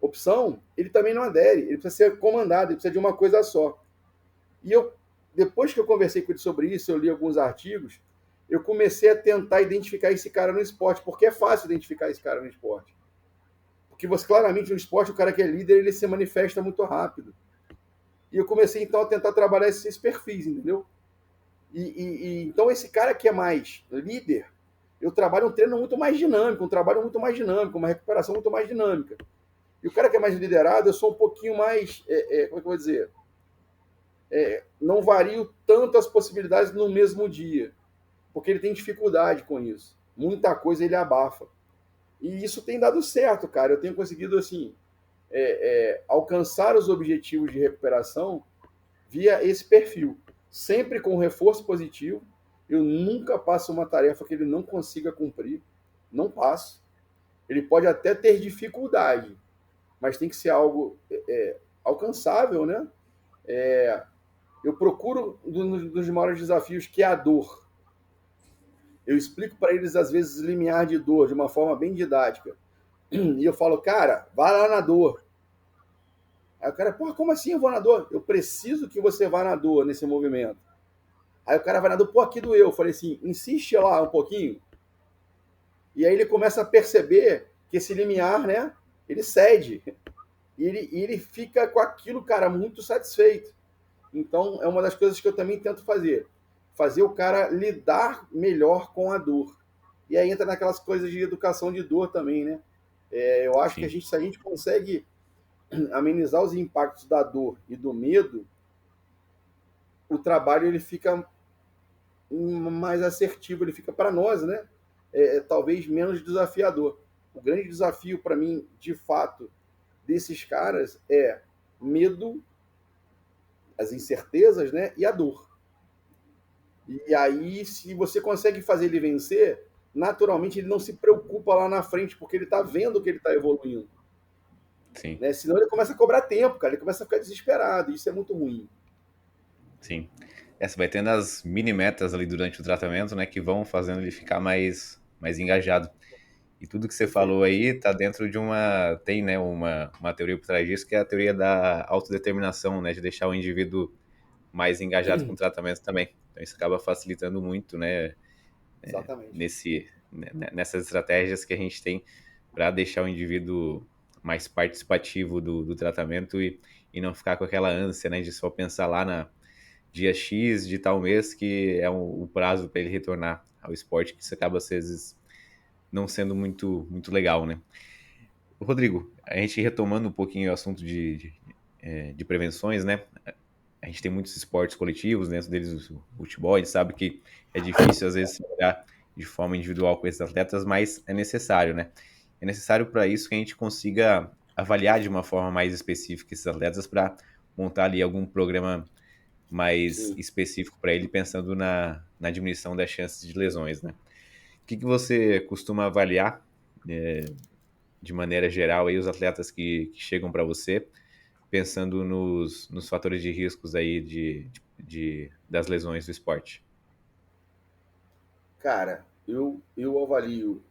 opção, ele também não adere. Ele precisa ser comandado, ele precisa de uma coisa só. E depois que eu conversei com ele sobre isso, eu li alguns artigos, eu comecei a tentar identificar esse cara no esporte, porque é fácil identificar esse cara no esporte. Porque você, claramente, no esporte, o cara que é líder, ele se manifesta muito rápido. E eu comecei, então, a tentar trabalhar esses perfis, entendeu? Então, esse cara que é mais líder, eu trabalho um treino muito mais dinâmico, um trabalho muito mais dinâmico, uma recuperação muito mais dinâmica. E o cara que é mais liderado, eu sou um pouquinho mais, como é que eu vou dizer? Não vario tanto as possibilidades no mesmo dia, porque ele tem dificuldade com isso. Muita coisa ele abafa. E isso tem dado certo, cara. Eu tenho conseguido, assim, alcançar os objetivos de recuperação via esse perfil. Sempre com reforço positivo. Eu nunca passo uma tarefa que ele não consiga cumprir. Não passo. Ele pode até ter dificuldade, mas tem que ser algo alcançável, né? Eu procuro um dos maiores desafios, que é a dor. Eu explico para eles, às vezes, limiar de dor de uma forma bem didática. E eu falo, cara, vai lá na dor. Aí o cara, pô, como assim eu vou na dor? Eu preciso que você vá na dor nesse movimento. Aí o cara vai na dor, pô, aqui doeu. Eu falei assim, insiste lá um pouquinho. E aí ele começa a perceber que esse limiar, né, ele cede. E ele fica com aquilo, cara, muito satisfeito. Então, é uma das coisas que eu também tento fazer. Fazer o cara lidar melhor com a dor. E aí entra naquelas coisas de educação de dor também, né? Eu acho que Sim, se a gente consegue amenizar os impactos da dor e do medo, o trabalho ele fica mais assertivo, ele fica para nós, né? Talvez menos desafiador. O grande desafio para mim, de fato, desses caras é medo, as incertezas, né? E a dor. E aí, se você consegue fazer ele vencer, naturalmente ele não se preocupa lá na frente, porque ele está vendo que ele está evoluindo. sim, Né? Senão ele começa a cobrar tempo, cara, ele começa a ficar desesperado, e isso é muito ruim. sim. Você vai tendo as mini metas ali durante o tratamento, né, que vão fazendo ele ficar mais engajado. E tudo que você Perfeito. falou aí tá dentro de tem, né, uma teoria por trás disso, que é a teoria da autodeterminação, né, de deixar o indivíduo mais engajado com o tratamento também. Então isso acaba facilitando muito, né, Exatamente. nessas estratégias que a gente tem para deixar o indivíduo mais participativo do tratamento e não ficar com aquela ânsia, né, de só pensar lá na dia X de tal mês, que é o prazo para ele retornar ao esporte, que isso acaba às vezes não sendo muito legal, né? Rodrigo, a gente retomando um pouquinho o assunto de prevenções, né? A gente tem muitos esportes coletivos, dentro deles o futebol, a gente sabe que é difícil às vezes trabalhar de forma individual com esses atletas, mas é necessário, né? É necessário para isso que a gente consiga avaliar de uma forma mais específica esses atletas para montar ali algum programa mais Sim. específico para ele, pensando na diminuição das chances de lesões, né? O que você costuma avaliar, de maneira geral, aí, os atletas que chegam para você, pensando nos fatores de riscos aí das lesões do esporte? Cara, eu avalio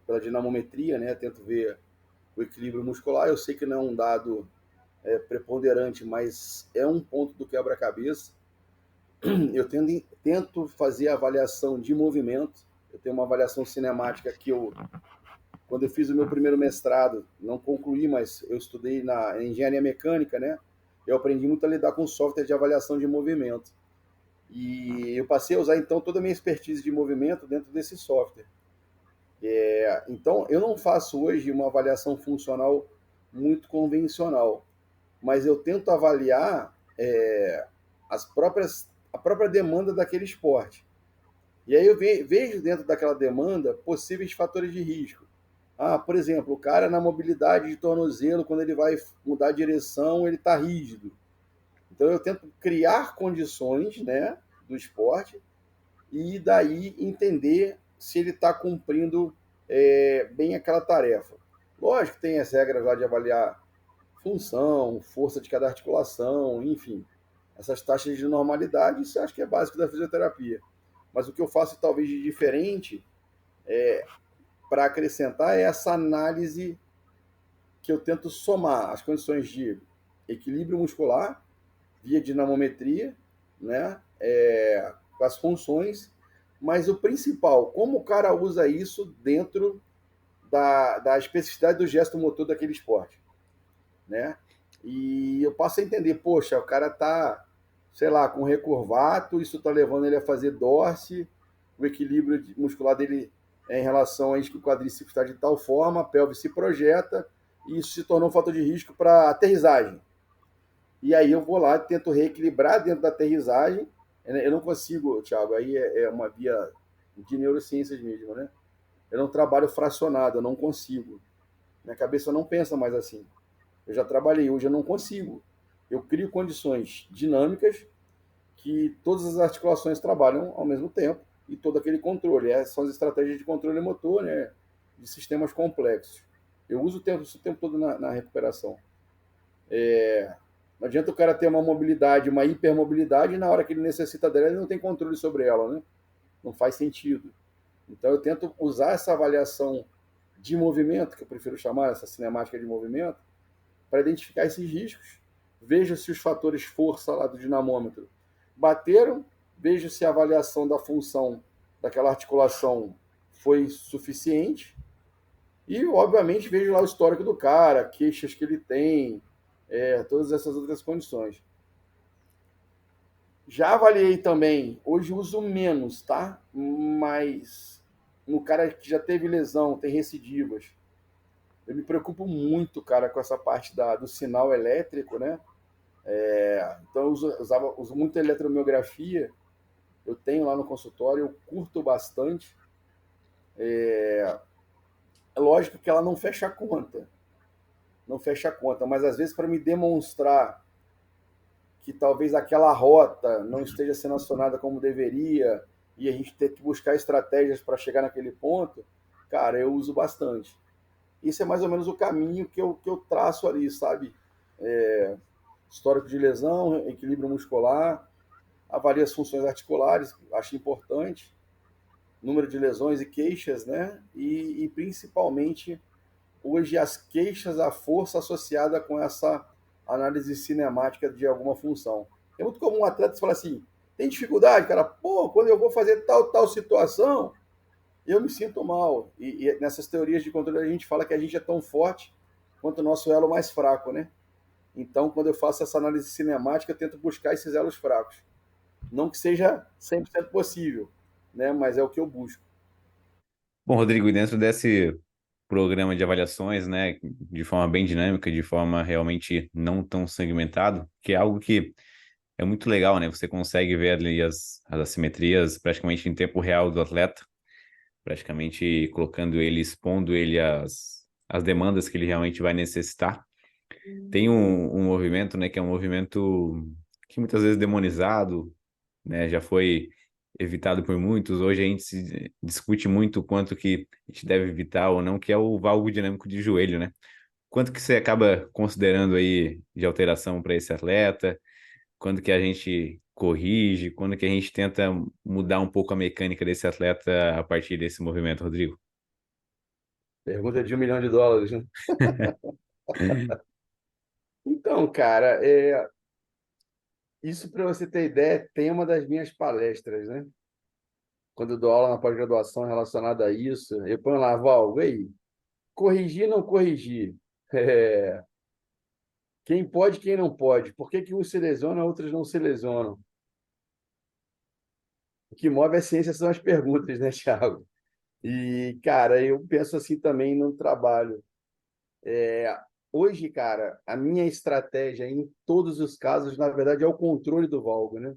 pela dinamometria, né? Tento ver o equilíbrio muscular. Eu sei que não é um dado preponderante, mas é um ponto do quebra-cabeça. Eu tento fazer a avaliação de movimento. Eu tenho uma avaliação cinemática que quando eu fiz o meu primeiro mestrado, não concluí, mas eu estudei na engenharia mecânica, né? Eu aprendi muito a lidar com software de avaliação de movimento. E eu passei a usar então toda a minha expertise de movimento dentro desse software. Então, eu não faço hoje uma avaliação funcional muito convencional, mas eu tento avaliar a própria demanda daquele esporte. E aí eu vejo dentro daquela demanda possíveis fatores de risco. Por exemplo, o cara na mobilidade de tornozelo, quando ele vai mudar a direção, ele está rígido. Então eu tento criar condições, né, do esporte e daí entender se ele está cumprindo bem aquela tarefa. Lógico que tem as regras lá de avaliar função, força de cada articulação, enfim, essas taxas de normalidade, isso eu acho que é básico da fisioterapia. Mas o que eu faço talvez de diferente para acrescentar é essa análise que eu tento somar as condições de equilíbrio muscular via dinamometria, né, com as funções Mas o principal, como o cara usa isso dentro da especificidade do gesto motor daquele esporte, né? E eu passo a entender, poxa, o cara tá, sei lá, com recurvato, isso tá levando ele a fazer dorse, o equilíbrio muscular dele é em relação a isso que o quadríceps está de tal forma, a pelve se projeta, e isso se tornou um fator de risco para aterrissagem. E aí eu vou lá, tento reequilibrar dentro da aterrissagem. Eu não consigo, Thiago, aí é uma via de neurociências mesmo, né? Eu não trabalho fracionado, eu não consigo. Minha cabeça não pensa mais assim. Eu já trabalhei, hoje eu não consigo. Eu crio condições dinâmicas que todas as articulações trabalham ao mesmo tempo e todo aquele controle. Essas são as estratégias de controle motor, né? De sistemas complexos. Eu uso o tempo todo na recuperação. Não adianta o cara ter uma mobilidade, uma hipermobilidade, e na hora que ele necessita dela, ele não tem controle sobre ela, né? Não faz sentido. Então eu tento usar essa avaliação de movimento, que eu prefiro chamar essa cinemática de movimento, para identificar esses riscos. Veja se os fatores força lá do dinamômetro bateram, veja se a avaliação da função daquela articulação foi suficiente e, obviamente, vejo lá o histórico do cara, queixas que ele tem, todas essas outras condições. Já avaliei também, hoje uso menos, tá? Mas no cara que já teve lesão, tem recidivas, eu me preocupo muito, cara, com essa parte do sinal elétrico, né? Então eu uso muito eletromiografia, eu tenho lá no consultório, eu curto bastante. É lógico que ela não fecha a conta, não fecha a conta, mas às vezes para me demonstrar que talvez aquela rota não esteja sendo acionada como deveria e a gente ter que buscar estratégias para chegar naquele ponto, cara, eu uso bastante. Isso é mais ou menos o caminho que eu traço ali, sabe? Histórico de lesão, equilíbrio muscular, avalia as funções articulares, acho importante, número de lesões e queixas, né? E principalmente hoje as queixas, a força associada com essa análise cinemática de alguma função. É muito comum um atleta falar assim, tem dificuldade, cara, pô, quando eu vou fazer tal situação, eu me sinto mal. E nessas teorias de controle a gente fala que a gente é tão forte quanto o nosso elo mais fraco, né? Então, quando eu faço essa análise cinemática, eu tento buscar esses elos fracos. Não que seja 100% possível, né? Mas é o que eu busco. Bom, Rodrigo, e dentro desse programa de avaliações, né, de forma bem dinâmica, de forma realmente não tão segmentado, que é algo que é muito legal, né? Você consegue ver ali as assimetrias praticamente em tempo real do atleta, praticamente colocando ele, expondo ele às demandas que ele realmente vai necessitar. Tem um movimento, né, que é um movimento que muitas vezes demonizado, né, já foi evitado por muitos. Hoje a gente se discute muito o quanto que a gente deve evitar ou não, que é o valgo dinâmico de joelho, né? Quanto que você acaba considerando aí de alteração para esse atleta? Quando que a gente corrige? Quando que a gente tenta mudar um pouco a mecânica desse atleta a partir desse movimento, Rodrigo? Pergunta de US$ 1 milhão, né? Então, cara, isso para você ter ideia, é tema das minhas palestras, né? Quando eu dou aula na pós-graduação relacionada a isso, eu ponho lá, Val, ei, corrigir, não corrigir. É, quem pode, quem não pode. Por que uns se lesionam, outros não se lesionam? O que move a ciência são as perguntas, né, Thiago? E, cara, eu penso assim também no trabalho. Hoje, cara, a minha estratégia em todos os casos, na verdade, é o controle do valgo, né?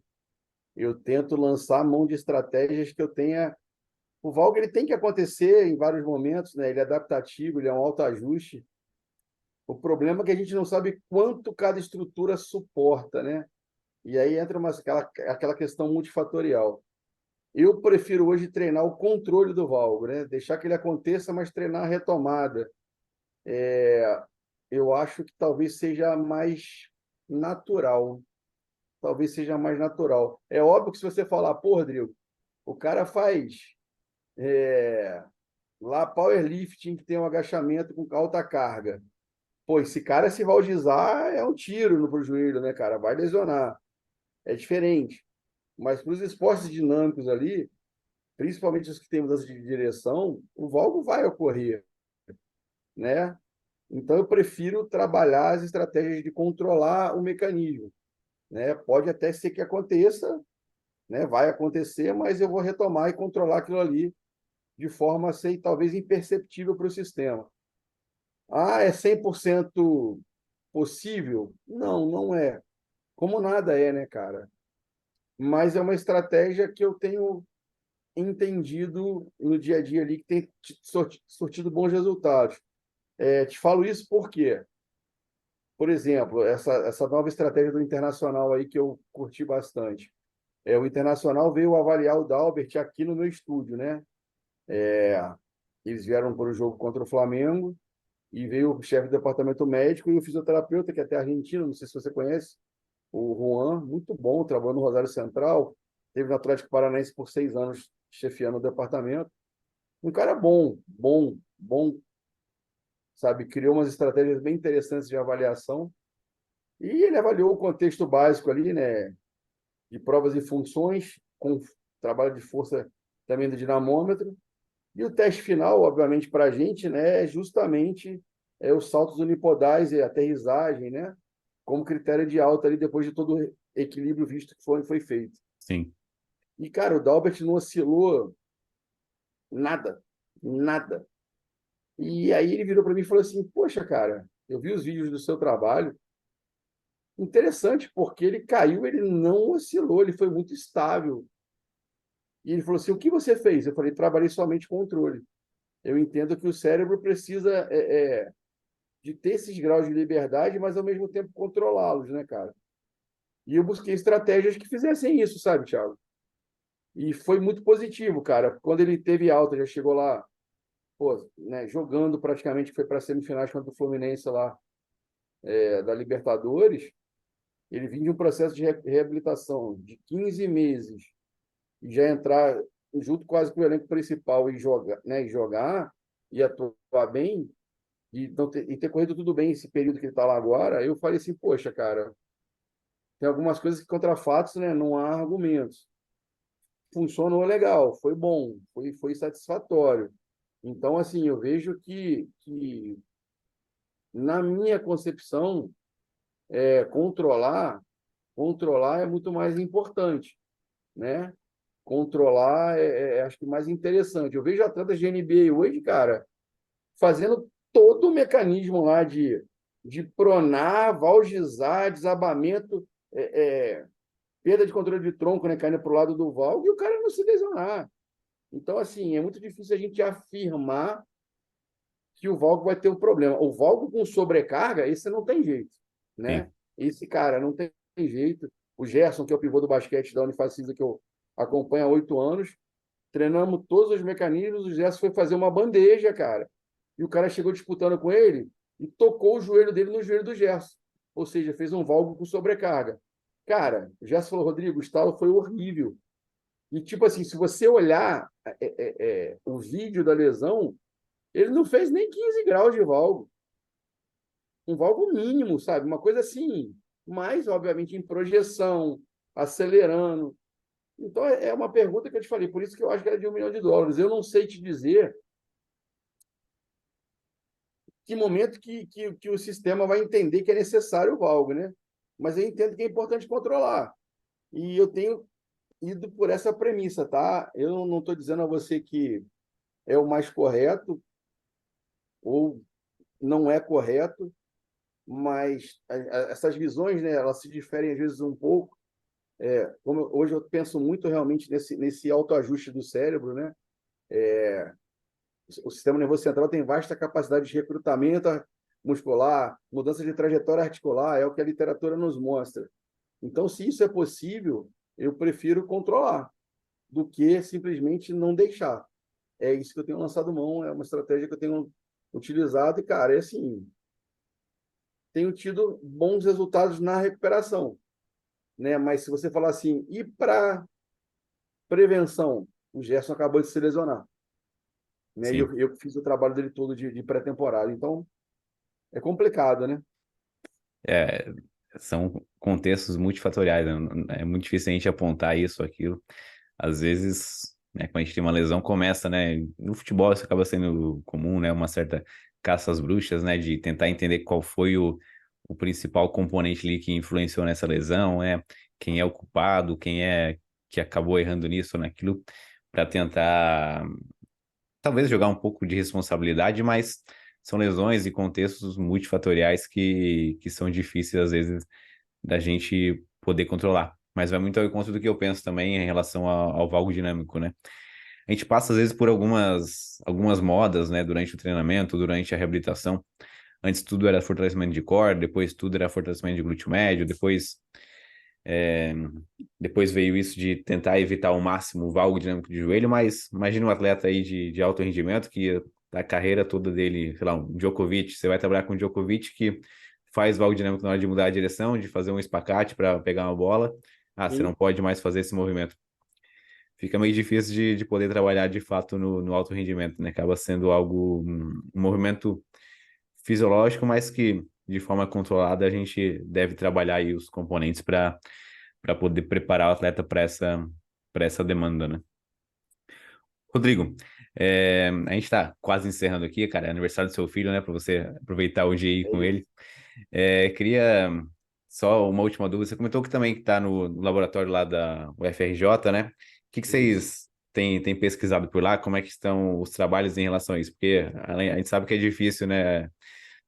Eu tento lançar a mão de estratégias que eu tenha. O valgo ele tem que acontecer em vários momentos, né? Ele é adaptativo, ele é um autoajuste. O problema é que a gente não sabe quanto cada estrutura suporta, né? E aí entra aquela questão multifatorial. Eu prefiro hoje treinar o controle do valgo, né? Deixar que ele aconteça, mas treinar a retomada. Eu acho que talvez seja mais natural. Talvez seja mais natural. É óbvio que se você falar, pô, Rodrigo, o cara faz lá powerlifting que tem um agachamento com alta carga. Pô, esse cara se valdizar é um tiro no pro joelho, né, cara? Vai lesionar. É diferente. Mas para os esportes dinâmicos ali, principalmente os que têm mudança de direção, o valgo vai ocorrer, né? Então eu prefiro trabalhar as estratégias de controlar o mecanismo, né? Pode até ser que aconteça, né? Vai acontecer, mas eu vou retomar e controlar aquilo ali de forma a ser talvez imperceptível para o sistema. Ah, é 100% possível? Não, não é. Como nada é, né, cara? Mas é uma estratégia que eu tenho entendido no dia a dia ali que tem sortido bons resultados. Te falo isso porque, por exemplo, essa nova estratégia do Internacional aí que eu curti bastante. O Internacional veio avaliar o Dalbert aqui no meu estúdio, né? Eles vieram para o jogo contra o Flamengo e veio o chefe do departamento médico e o fisioterapeuta, que é até argentino, não sei se você conhece, o Juan, muito bom, trabalhou no Rosário Central, teve no Atlético Paranaense por 6 anos chefiando o departamento. Um cara bom, bom, bom, sabe? Criou umas estratégias bem interessantes de avaliação e ele avaliou o contexto básico ali, né? De provas e funções, com trabalho de força também do dinamômetro. E o teste final, obviamente, para a gente, né, é justamente os saltos unipodais e a aterrissagem, né? Como critério de alta ali depois de todo o equilíbrio visto que foi feito. Sim. E, cara, o Dalbert não oscilou nada, nada. E aí ele virou para mim e falou assim: Poxa, cara, eu vi os vídeos do seu trabalho. Interessante, porque ele caiu, ele não oscilou, ele foi muito estável. E ele falou assim: O que você fez? Eu falei: Trabalhei somente controle. Eu entendo que o cérebro precisa de ter esses graus de liberdade, mas ao mesmo tempo controlá-los, né, cara? E eu busquei estratégias que fizessem isso, sabe, Thiago? E foi muito positivo, cara. Quando ele teve alta, já chegou lá, pô, né, jogando praticamente, foi para semifinais contra o Fluminense lá, da Libertadores. Ele vinha de um processo de reabilitação de 15 meses e já entrar junto quase com o elenco principal e jogar, né, e atuar bem e ter corrido tudo bem esse período que ele está lá agora, eu falei assim, poxa, cara, tem algumas coisas que contra fatos, né, não há argumentos. Funcionou legal, foi bom, foi satisfatório. Então, assim, eu vejo que na minha concepção, controlar é muito mais importante, né? Controlar acho que mais interessante. Eu vejo atletas de NBA hoje, cara, fazendo todo o mecanismo lá de pronar, valgizar, desabamento, perda de controle de tronco, né, caindo para o lado do valgo, e o cara não se lesionar. Então, assim, é muito difícil a gente afirmar que o valgo vai ter um problema. O valgo com sobrecarga, esse não tem jeito, Sim. né? Esse cara não tem jeito. O Gerson, que é o pivô do basquete da Unifacisa, que eu acompanho há 8 anos, treinamos todos os mecanismos, o Gerson foi fazer uma bandeja, cara. E o cara chegou disputando com ele e tocou o joelho dele no joelho do Gerson. Ou seja, fez um valgo com sobrecarga. Cara, o Gerson falou, Rodrigo, o estalo foi horrível. E, tipo assim, se você olhar o vídeo da lesão, ele não fez nem 15 graus de valgo. Um valgo mínimo, sabe? Uma coisa assim, mais, obviamente, em projeção, acelerando. Então, é uma pergunta que eu te falei, por isso que eu acho que era de US$ 1 milhão. Eu não sei te dizer que momento que o sistema vai entender que é necessário o valgo, né? Mas eu entendo que é importante controlar. E eu tenho ido por essa premissa, tá? Eu não estou dizendo a você que é o mais correto ou não é correto, mas essas visões, né, elas se diferem às vezes um pouco. Hoje eu penso muito realmente nesse autoajuste do cérebro, né? O sistema nervoso central tem vasta capacidade de recrutamento muscular, mudança de trajetória articular, é o que a literatura nos mostra. Então, se isso é possível, eu prefiro controlar do que simplesmente não deixar. É isso que eu tenho lançado mão, é uma estratégia que eu tenho utilizado e, cara, é assim, tenho tido bons resultados na recuperação, né? Mas se você falar assim, e para prevenção, o Gerson acabou de se lesionar, né? E Sim. eu fiz o trabalho dele todo de pré-temporada, então é complicado, né? É, são contextos multifatoriais, né? É muito difícil a gente apontar isso ou aquilo. Às vezes, né? Quando a gente tem uma lesão, começa, né? No futebol isso acaba sendo comum, né? Uma certa caça às bruxas, né? De tentar entender qual foi o principal componente ali que influenciou nessa lesão, né? Quem é o culpado, quem é que acabou errando nisso ou naquilo, para tentar talvez jogar um pouco de responsabilidade, mas são lesões e contextos multifatoriais que são difíceis, às vezes, da gente poder controlar. Mas vai muito ao encontro do que eu penso também em relação ao valgo dinâmico, né? A gente passa, às vezes, por algumas modas, né, durante o treinamento, durante a reabilitação. Antes tudo era fortalecimento de core, depois tudo era fortalecimento de glúteo médio, é, depois veio isso de tentar evitar ao máximo o valgo dinâmico de joelho, mas imagina um atleta aí de alto rendimento que a carreira toda dele, sei lá, um Djokovic, você vai trabalhar com um Djokovic que faz valgo dinâmico na hora de mudar a direção, de fazer um espacate para pegar uma bola. Ah, você Sim. não pode mais fazer esse movimento. Fica meio difícil de poder trabalhar de fato no alto rendimento, né? Acaba sendo algo, um movimento fisiológico, mas que de forma controlada a gente deve trabalhar aí os componentes para poder preparar o atleta para essa demanda, né? Rodrigo, a gente está quase encerrando aqui, cara, é aniversário do seu filho, né? Para você aproveitar o dia aí É com isso. ele. Queria só uma última dúvida. Você comentou que também está no laboratório lá da UFRJ, né? O que Isso. vocês têm pesquisado por lá? Como é que estão os trabalhos em relação a isso? Porque a gente sabe que é difícil, né?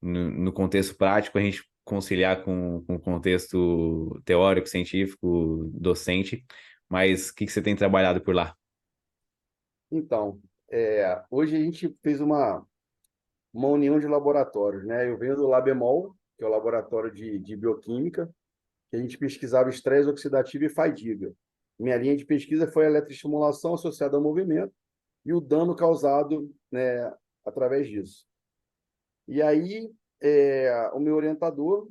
No contexto prático, a gente conciliar com o contexto teórico, científico, docente. Mas o que você tem trabalhado por lá? Então, hoje a gente fez uma união de laboratórios, né? Eu venho do Labemol, que é o laboratório de bioquímica, que a gente pesquisava estresse oxidativo e fadiga. Minha linha de pesquisa foi a eletroestimulação associada ao movimento e o dano causado, né, através disso. E aí, o meu orientador,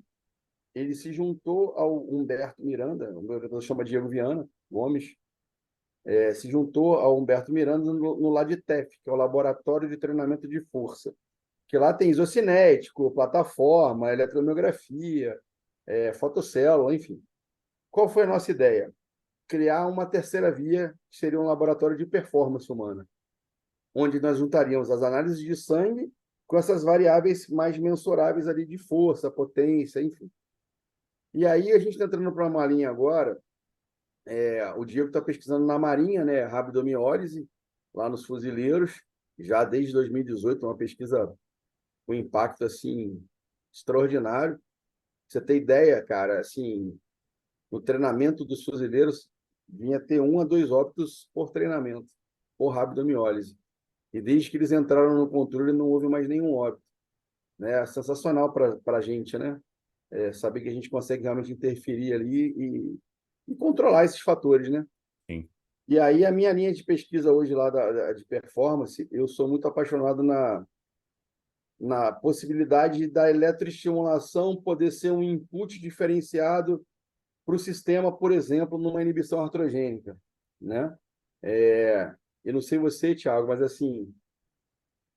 ele se juntou ao Humberto Miranda, o meu orientador chama Diego Viana Gomes, se juntou ao Humberto Miranda no LADTEF, que é o Laboratório de Treinamento de Força, que lá tem isocinético, plataforma, eletromiografia, fotocélula, enfim. Qual foi a nossa ideia? Criar uma terceira via, que seria um laboratório de performance humana, onde nós juntaríamos as análises de sangue com essas variáveis mais mensuráveis ali de força, potência, enfim. E aí a gente está entrando para uma linha agora, o Diego está pesquisando na Marinha, né, rabdomiólise, lá nos fuzileiros, já desde 2018, uma pesquisa com impacto assim extraordinário. Você tem ideia, cara, assim, no treinamento dos fuzileiros vinha ter 1 a 2 óbitos por treinamento, por rabdomiólise. E desde que eles entraram no controle, não houve mais nenhum óbito. Né? É sensacional para a gente, né? Saber que a gente consegue realmente interferir ali e controlar esses fatores, né? Sim. E aí, a minha linha de pesquisa hoje lá de performance, eu sou muito apaixonado na possibilidade da eletroestimulação poder ser um input diferenciado para o sistema, por exemplo, numa inibição artrogênica, né? Eu não sei você, Thiago, mas assim,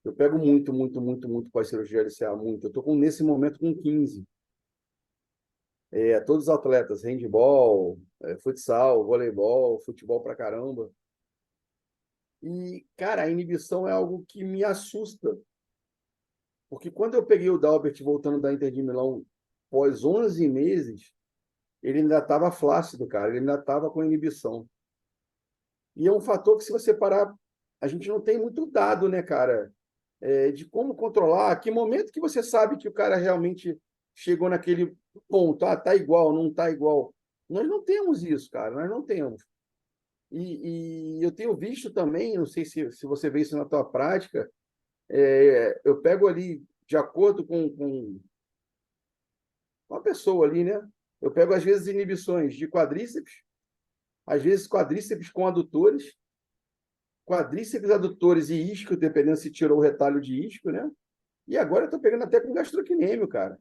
eu pego muito, muito, muito, muito pós-cirurgia LCA, muito. Eu estou nesse momento com 15. Todos os atletas, handball, futsal, voleibol, futebol pra caramba. E, cara, a inibição é algo que me assusta. Porque quando eu peguei o Dalbert voltando da Inter de Milão, pós 11 meses, ele ainda estava flácido, cara. Ele ainda estava com inibição. E é um fator que, se você parar, a gente não tem muito dado, né, cara? De como controlar, que momento que você sabe que o cara realmente chegou naquele ponto, tá igual, não tá igual. Nós não temos isso, cara, nós não temos. E eu tenho visto também, não sei se você vê isso na tua prática, eu pego ali, de acordo com uma pessoa ali, né? Eu pego, às vezes, inibições de quadríceps, às vezes quadríceps com adutores, quadríceps, adutores e isco, dependendo se tirou o retalho de isco, né? E agora eu estou pegando até com gastrocnêmio, cara.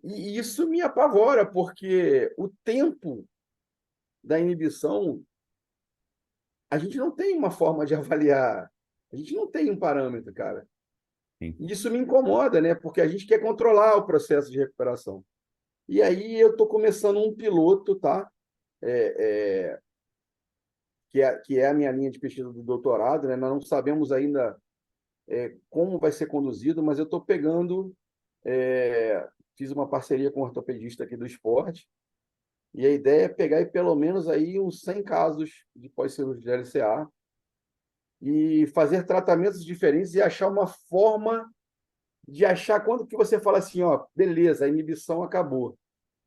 E isso me apavora, porque o tempo da inibição, a gente não tem uma forma de avaliar, a gente não tem um parâmetro, cara. Sim. E isso me incomoda, né? Porque a gente quer controlar o processo de recuperação. E aí eu estou começando um piloto, tá? que é a minha linha de pesquisa do doutorado, né? Nós não sabemos ainda como vai ser conduzido, mas eu estou pegando, fiz uma parceria com um ortopedista aqui do esporte, e a ideia é pegar aí pelo menos aí uns 100 casos de pós-cirúrgico de LCA e fazer tratamentos diferentes e achar uma forma de achar quando que você fala assim, ó, beleza, a inibição acabou.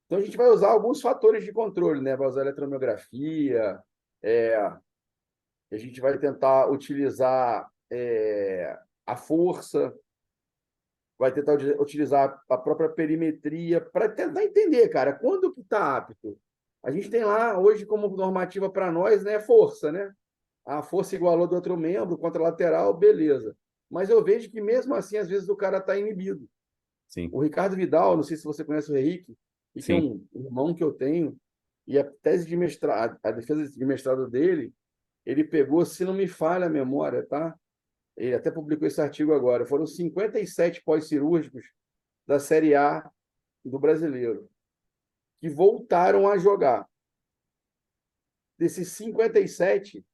Então a gente vai usar alguns fatores de controle, né? Vai usar eletromiografia, a gente vai tentar utilizar a força, vai tentar utilizar a própria perimetria para tentar entender, cara, quando que está apto. A gente tem lá hoje como normativa para nós, né, força, né? A força igualou do outro membro, contralateral, beleza. Mas eu vejo que mesmo assim, às vezes o cara está inibido. Sim, O Ricardo Vidal, não sei se você conhece o Henrique, e que é sim. um irmão que eu tenho, e a tese de mestrado, a defesa de mestrado dele, ele pegou, se não me falha a memória, tá? Ele até publicou esse artigo agora. Foram 57 pós-cirúrgicos da Série A do brasileiro que voltaram a jogar. Desses 57,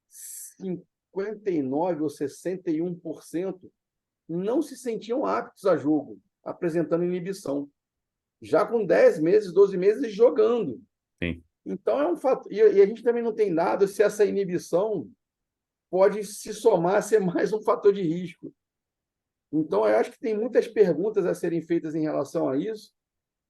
59 ou 61% não se sentiam aptos a jogo, apresentando inibição. Já com 10 meses, 12 meses jogando. Sim. Então é um fato. E a gente também não tem dado se essa inibição pode se somar a ser mais um fator de risco. Então, eu acho que tem muitas perguntas a serem feitas em relação a isso.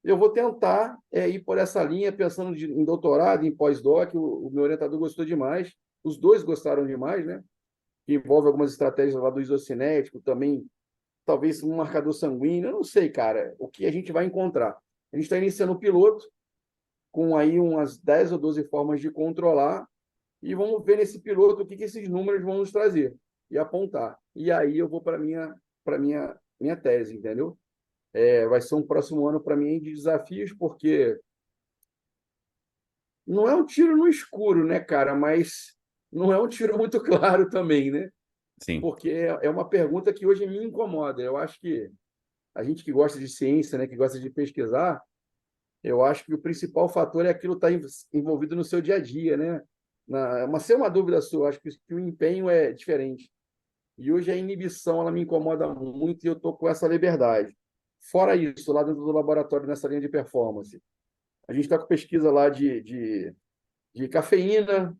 Eu vou tentar ir por essa linha, pensando em doutorado, em pós-doc. O meu orientador gostou demais, os dois gostaram demais, né? Que envolve algumas estratégias lá do isocinético, também, talvez um marcador sanguíneo. Eu não sei, cara, o que a gente vai encontrar. A gente está iniciando o piloto, com aí umas 10 ou 12 formas de controlar, e vamos ver nesse piloto o que esses números vão nos trazer e apontar. E aí eu vou para minha tese, entendeu? Vai ser um próximo ano para mim de desafios, porque não é um tiro no escuro, né, cara? Mas não é um tiro muito claro também, né? Sim. Porque é uma pergunta que hoje me incomoda. Eu acho que a gente que gosta de ciência, né, que gosta de pesquisar, eu acho que o principal fator é aquilo estar envolvido no seu dia a dia, né? Mas se é uma dúvida sua, acho que o empenho é diferente. E hoje a inibição ela me incomoda muito e eu estou com essa liberdade. Fora isso, lá dentro do laboratório, nessa linha de performance, a gente está com pesquisa lá de cafeína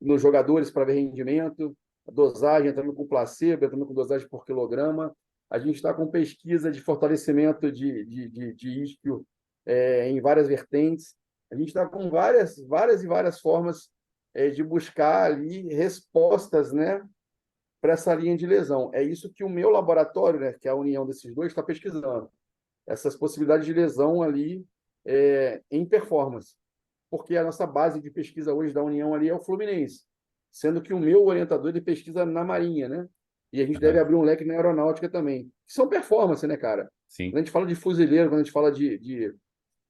nos jogadores para ver rendimento, a dosagem entrando com placebo, entrando com dosagem por quilograma. A gente está com pesquisa de fortalecimento de isquio em várias vertentes. A gente está com várias formas de buscar ali respostas, né, para essa linha de lesão. É isso que o meu laboratório, né, que é a união desses dois, está pesquisando. Essas possibilidades de lesão ali em performance. Porque a nossa base de pesquisa hoje da União ali é o Fluminense, sendo que o meu orientador de pesquisa na Marinha, né? E a gente deve Aham. abrir um leque na aeronáutica também. Que são performance, né, cara? Sim, Quando a gente fala de fuzileiro, quando a gente fala de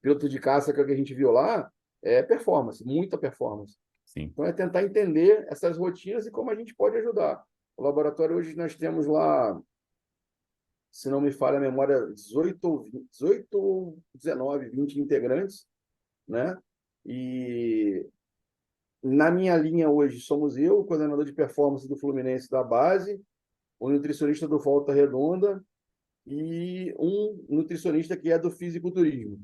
piloto de caça, que é o que a gente viu lá, é performance, muita performance. sim. Então, é tentar entender essas rotinas e como a gente pode ajudar. O laboratório hoje nós temos lá, se não me falha a memória, 18, 19, 20 integrantes, né? E na minha linha hoje somos eu, o coordenador de performance do Fluminense da base, o nutricionista do Volta Redonda e um nutricionista que é do fisiculturismo.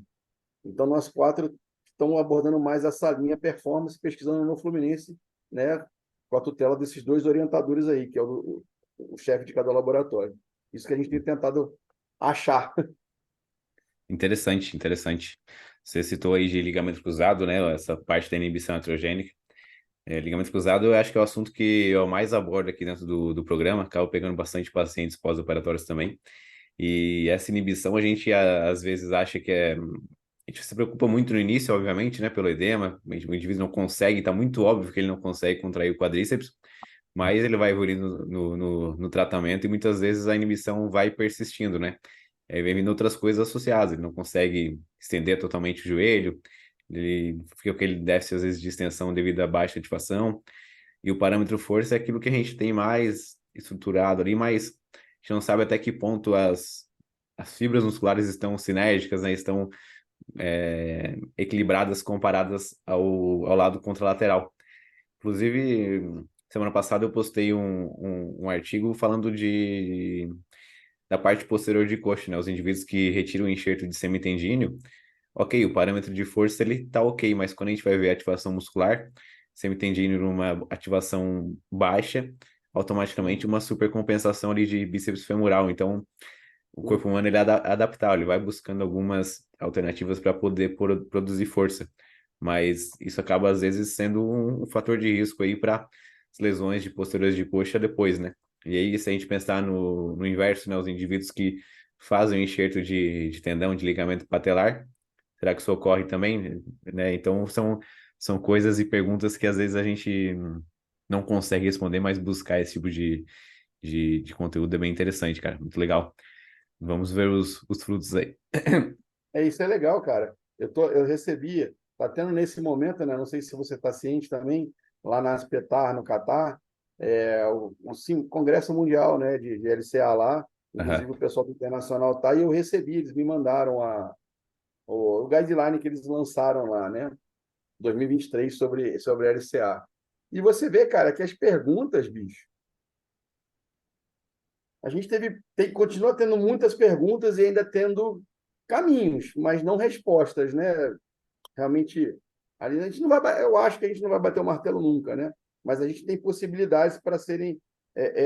Então, nós quatro estamos abordando mais essa linha performance, pesquisando no Fluminense, né, com a tutela desses dois orientadores aí, que é o chefe de cada laboratório. Isso que a gente tem tentado achar. Interessante, interessante. Você citou aí de ligamento cruzado, né? Essa parte da inibição iatrogênica. Ligamento cruzado, eu acho que é o assunto que eu mais abordo aqui dentro do programa. Acabo pegando bastante pacientes pós-operatórios também. E essa inibição a gente às vezes acha que é. A gente se preocupa muito no início, obviamente, né? Pelo edema. O indivíduo não consegue, tá muito óbvio que ele não consegue contrair o quadríceps, mas ele vai evoluindo no tratamento e muitas vezes a inibição vai persistindo, né? Aí vem vindo outras coisas associadas, ele não consegue estender totalmente o joelho, ele fica com aquele déficit, às vezes, de extensão devido à baixa ativação, e o parâmetro força é aquilo que a gente tem mais estruturado ali, mas a gente não sabe até que ponto as fibras musculares estão sinérgicas, né? Estão equilibradas comparadas ao lado contralateral. Inclusive, semana passada eu postei um artigo falando da parte posterior de coxa, né? Os indivíduos que retiram o enxerto de semitendíneo, ok, o parâmetro de força ele tá ok, mas quando a gente vai ver a ativação muscular, semitendíneo numa ativação baixa, automaticamente Uhum, uma supercompensação ali de bíceps femoral. Então, o corpo uhum. humano ele é adaptável, ele vai buscando algumas alternativas para poder produzir força, mas isso acaba às vezes sendo um fator de risco aí para as lesões de posteriores de coxa depois, né? E aí, se a gente pensar no inverso, né, os indivíduos que fazem o enxerto de tendão, de ligamento patelar, será que isso ocorre também, né? Então, são coisas e perguntas que às vezes a gente não consegue responder, mas buscar esse tipo de conteúdo é bem interessante, cara. Muito legal. Vamos ver os frutos aí. Isso é legal, cara. Eu recebi, tá tendo nesse momento, né? Não sei se você está ciente também, lá na Aspetar, no Catar, Congresso Mundial, né, de LCA lá, Aham. inclusive o pessoal do Internacional tá, e eu recebi, eles me mandaram o guideline que eles lançaram lá, né, 2023 sobre LCA. E você vê, cara, que as perguntas, bicho, a gente continua tendo muitas perguntas e ainda tendo caminhos, mas não respostas, né? Realmente, ali a gente não vai, eu acho que a gente não vai bater o martelo nunca, né? Mas a gente tem possibilidades para serem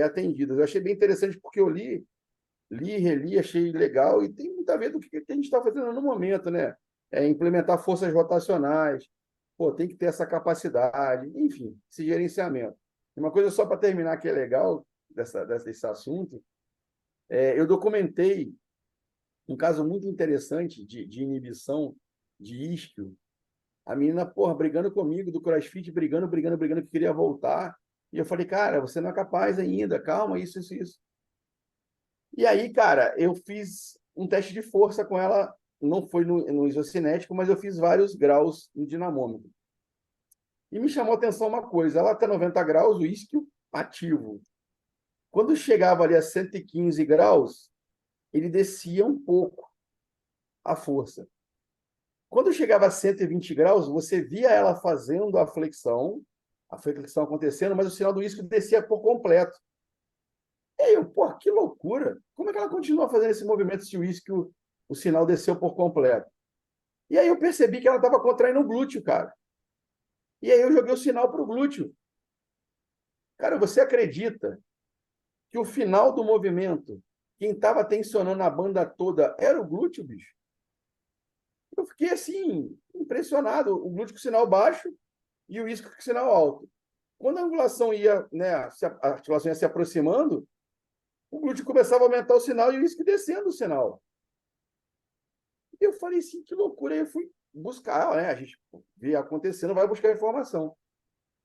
atendidas. Eu achei bem interessante porque eu reli, achei legal e tem muito a ver do que a gente está fazendo no momento, né? Implementar forças rotacionais, pô, tem que ter essa capacidade, enfim, esse gerenciamento. E uma coisa só para terminar que é legal desse assunto, eu documentei um caso muito interessante de inibição de isquio. A menina, porra, brigando comigo do CrossFit, brigando, que queria voltar. E eu falei, cara, você não é capaz ainda, calma, isso. E aí, cara, eu fiz um teste de força com ela, não foi no isocinético, mas eu fiz vários graus no dinamômetro. E me chamou a atenção uma coisa, ela até 90 graus, o isquio ativo. Quando chegava ali a 115 graus, ele descia um pouco a força. Quando chegava a 120 graus, você via ela fazendo a flexão acontecendo, mas o sinal do isquio descia por completo. E aí eu, pô, que loucura! Como é que ela continua fazendo esse movimento se o sinal desceu por completo? E aí eu percebi que ela estava contraindo o glúteo, cara. E aí eu joguei o sinal para o glúteo. Cara, você acredita que o final do movimento, quem estava tensionando a banda toda era o glúteo, bicho? Eu fiquei assim, impressionado. O glúteo com sinal baixo e o isquio com sinal alto. Quando a angulação ia, né, a articulação ia se aproximando, o glúteo começava a aumentar o sinal e o isquio descendo o sinal. E eu falei assim, que loucura. Aí eu fui buscar, né? A gente vê acontecendo, vai buscar informação.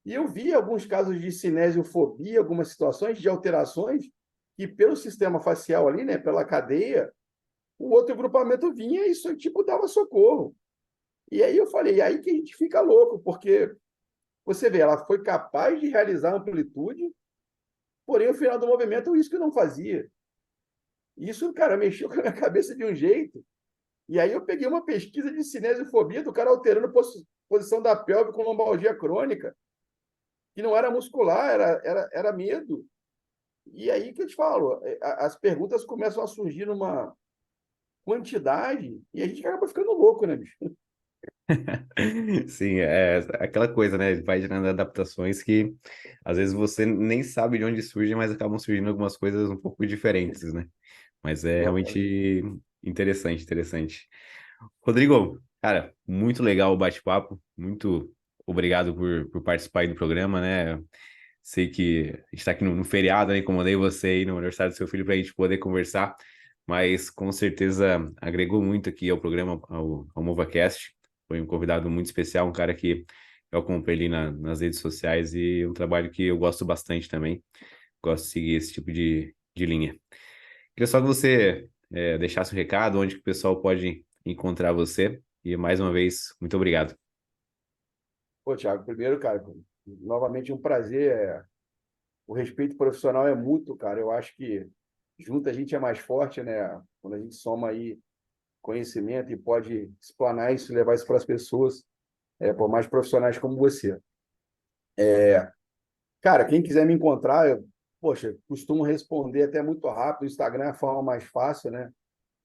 E eu vi alguns casos de cinesiofobia, algumas situações de alterações que pelo sistema facial ali, né, pela cadeia, o outro grupamento vinha e isso tipo dava socorro. E aí eu falei, aí que a gente fica louco, porque você vê, ela foi capaz de realizar amplitude, porém o final do movimento é isso que não fazia. Isso, cara, mexeu com a minha cabeça de um jeito. E aí eu peguei uma pesquisa de cinesiofobia do cara alterando a posição da pelve com lombalgia crônica, que não era muscular, era medo. E aí que eu te falo, as perguntas começam a surgir numa quantidade e a gente acaba ficando louco, né, bicho? Sim, é aquela coisa, né? Vai gerando adaptações que às vezes você nem sabe de onde surgem, mas acabam surgindo algumas coisas um pouco diferentes, né? Mas é Exatamente. realmente interessante, interessante. Rodrigo, cara, muito legal o bate-papo. Muito obrigado por participar aí do programa, né? Sei que a gente está aqui no feriado, né? Incomodei você aí no aniversário do seu filho para a gente poder conversar, mas com certeza agregou muito aqui ao programa, ao MovaCast. Foi um convidado muito especial, um cara que eu acompanhei ali nas redes sociais e um trabalho que eu gosto bastante também. Gosto de seguir esse tipo de linha. Queria só que você deixasse um recado, onde que o pessoal pode encontrar você. E mais uma vez, muito obrigado. Pô, Thiago, primeiro, cara, novamente um prazer. O respeito profissional é mútuo, cara. Eu acho que junto a gente é mais forte, né? Quando a gente soma aí conhecimento e pode explanar isso, levar isso para as pessoas, por mais profissionais como você. Cara, quem quiser me encontrar, poxa, costumo responder até muito rápido. O Instagram é a forma mais fácil, né?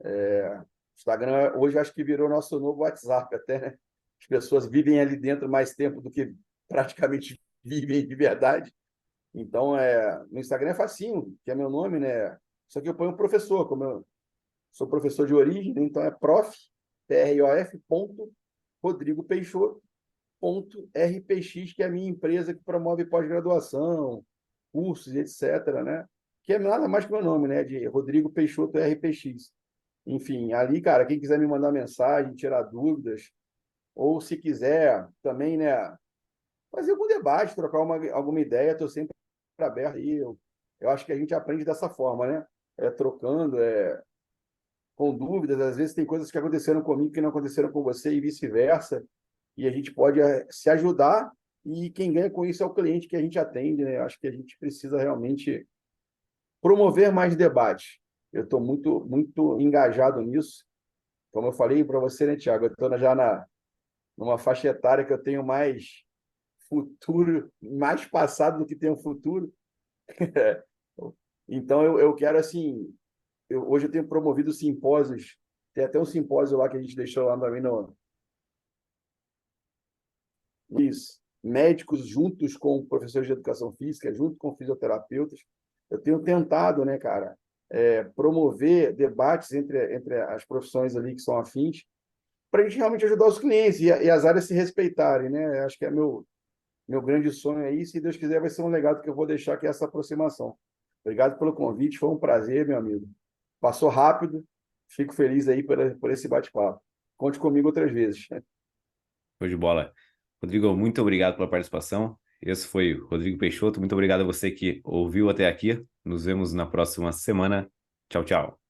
O Instagram hoje acho que virou nosso novo WhatsApp até, né? As pessoas vivem ali dentro mais tempo do que praticamente vivem de verdade. Então, no Instagram é facinho, que é meu nome, né? Só que eu ponho professor, como eu sou professor de origem, né? Então é prof, PROF, ponto, Rodrigo Peixoto, ponto, RPX, que é a minha empresa que promove pós-graduação, cursos, etc., né? Que é nada mais que meu nome, né? De Rodrigo Peixoto RPX. Enfim, ali, cara, quem quiser me mandar mensagem, tirar dúvidas, ou se quiser também, né, fazer algum debate, trocar alguma ideia, estou sempre aberto aí. Eu acho que a gente aprende dessa forma, né? Trocando, com dúvidas. Às vezes tem coisas que aconteceram comigo que não aconteceram com você e vice-versa. E a gente pode se ajudar e quem ganha com isso é o cliente que a gente atende, né? Eu acho que a gente precisa realmente promover mais debate. Eu estou muito, muito engajado nisso. Como eu falei para você, né, Tiago? Eu estou já numa faixa etária que eu tenho mais futuro, mais passado do que tenho futuro. Então, eu quero, assim, hoje eu tenho promovido simpósios, tem até um simpósio lá que a gente deixou lá também no, isso, médicos juntos com professores de educação física, junto com fisioterapeutas. Eu tenho tentado, né, cara, promover debates entre as profissões ali que são afins, para a gente realmente ajudar os clientes e as áreas se respeitarem, né? Acho que é meu grande sonho aí. Se Deus quiser, vai ser um legado que eu vou deixar, que é essa aproximação. Obrigado pelo convite, foi um prazer, meu amigo. Passou rápido, fico feliz aí por esse bate-papo. Conte comigo outras vezes. Show de bola. Rodrigo, muito obrigado pela participação. Esse foi o Rodrigo Peixoto. Muito obrigado a você que ouviu até aqui. Nos vemos na próxima semana. Tchau, tchau.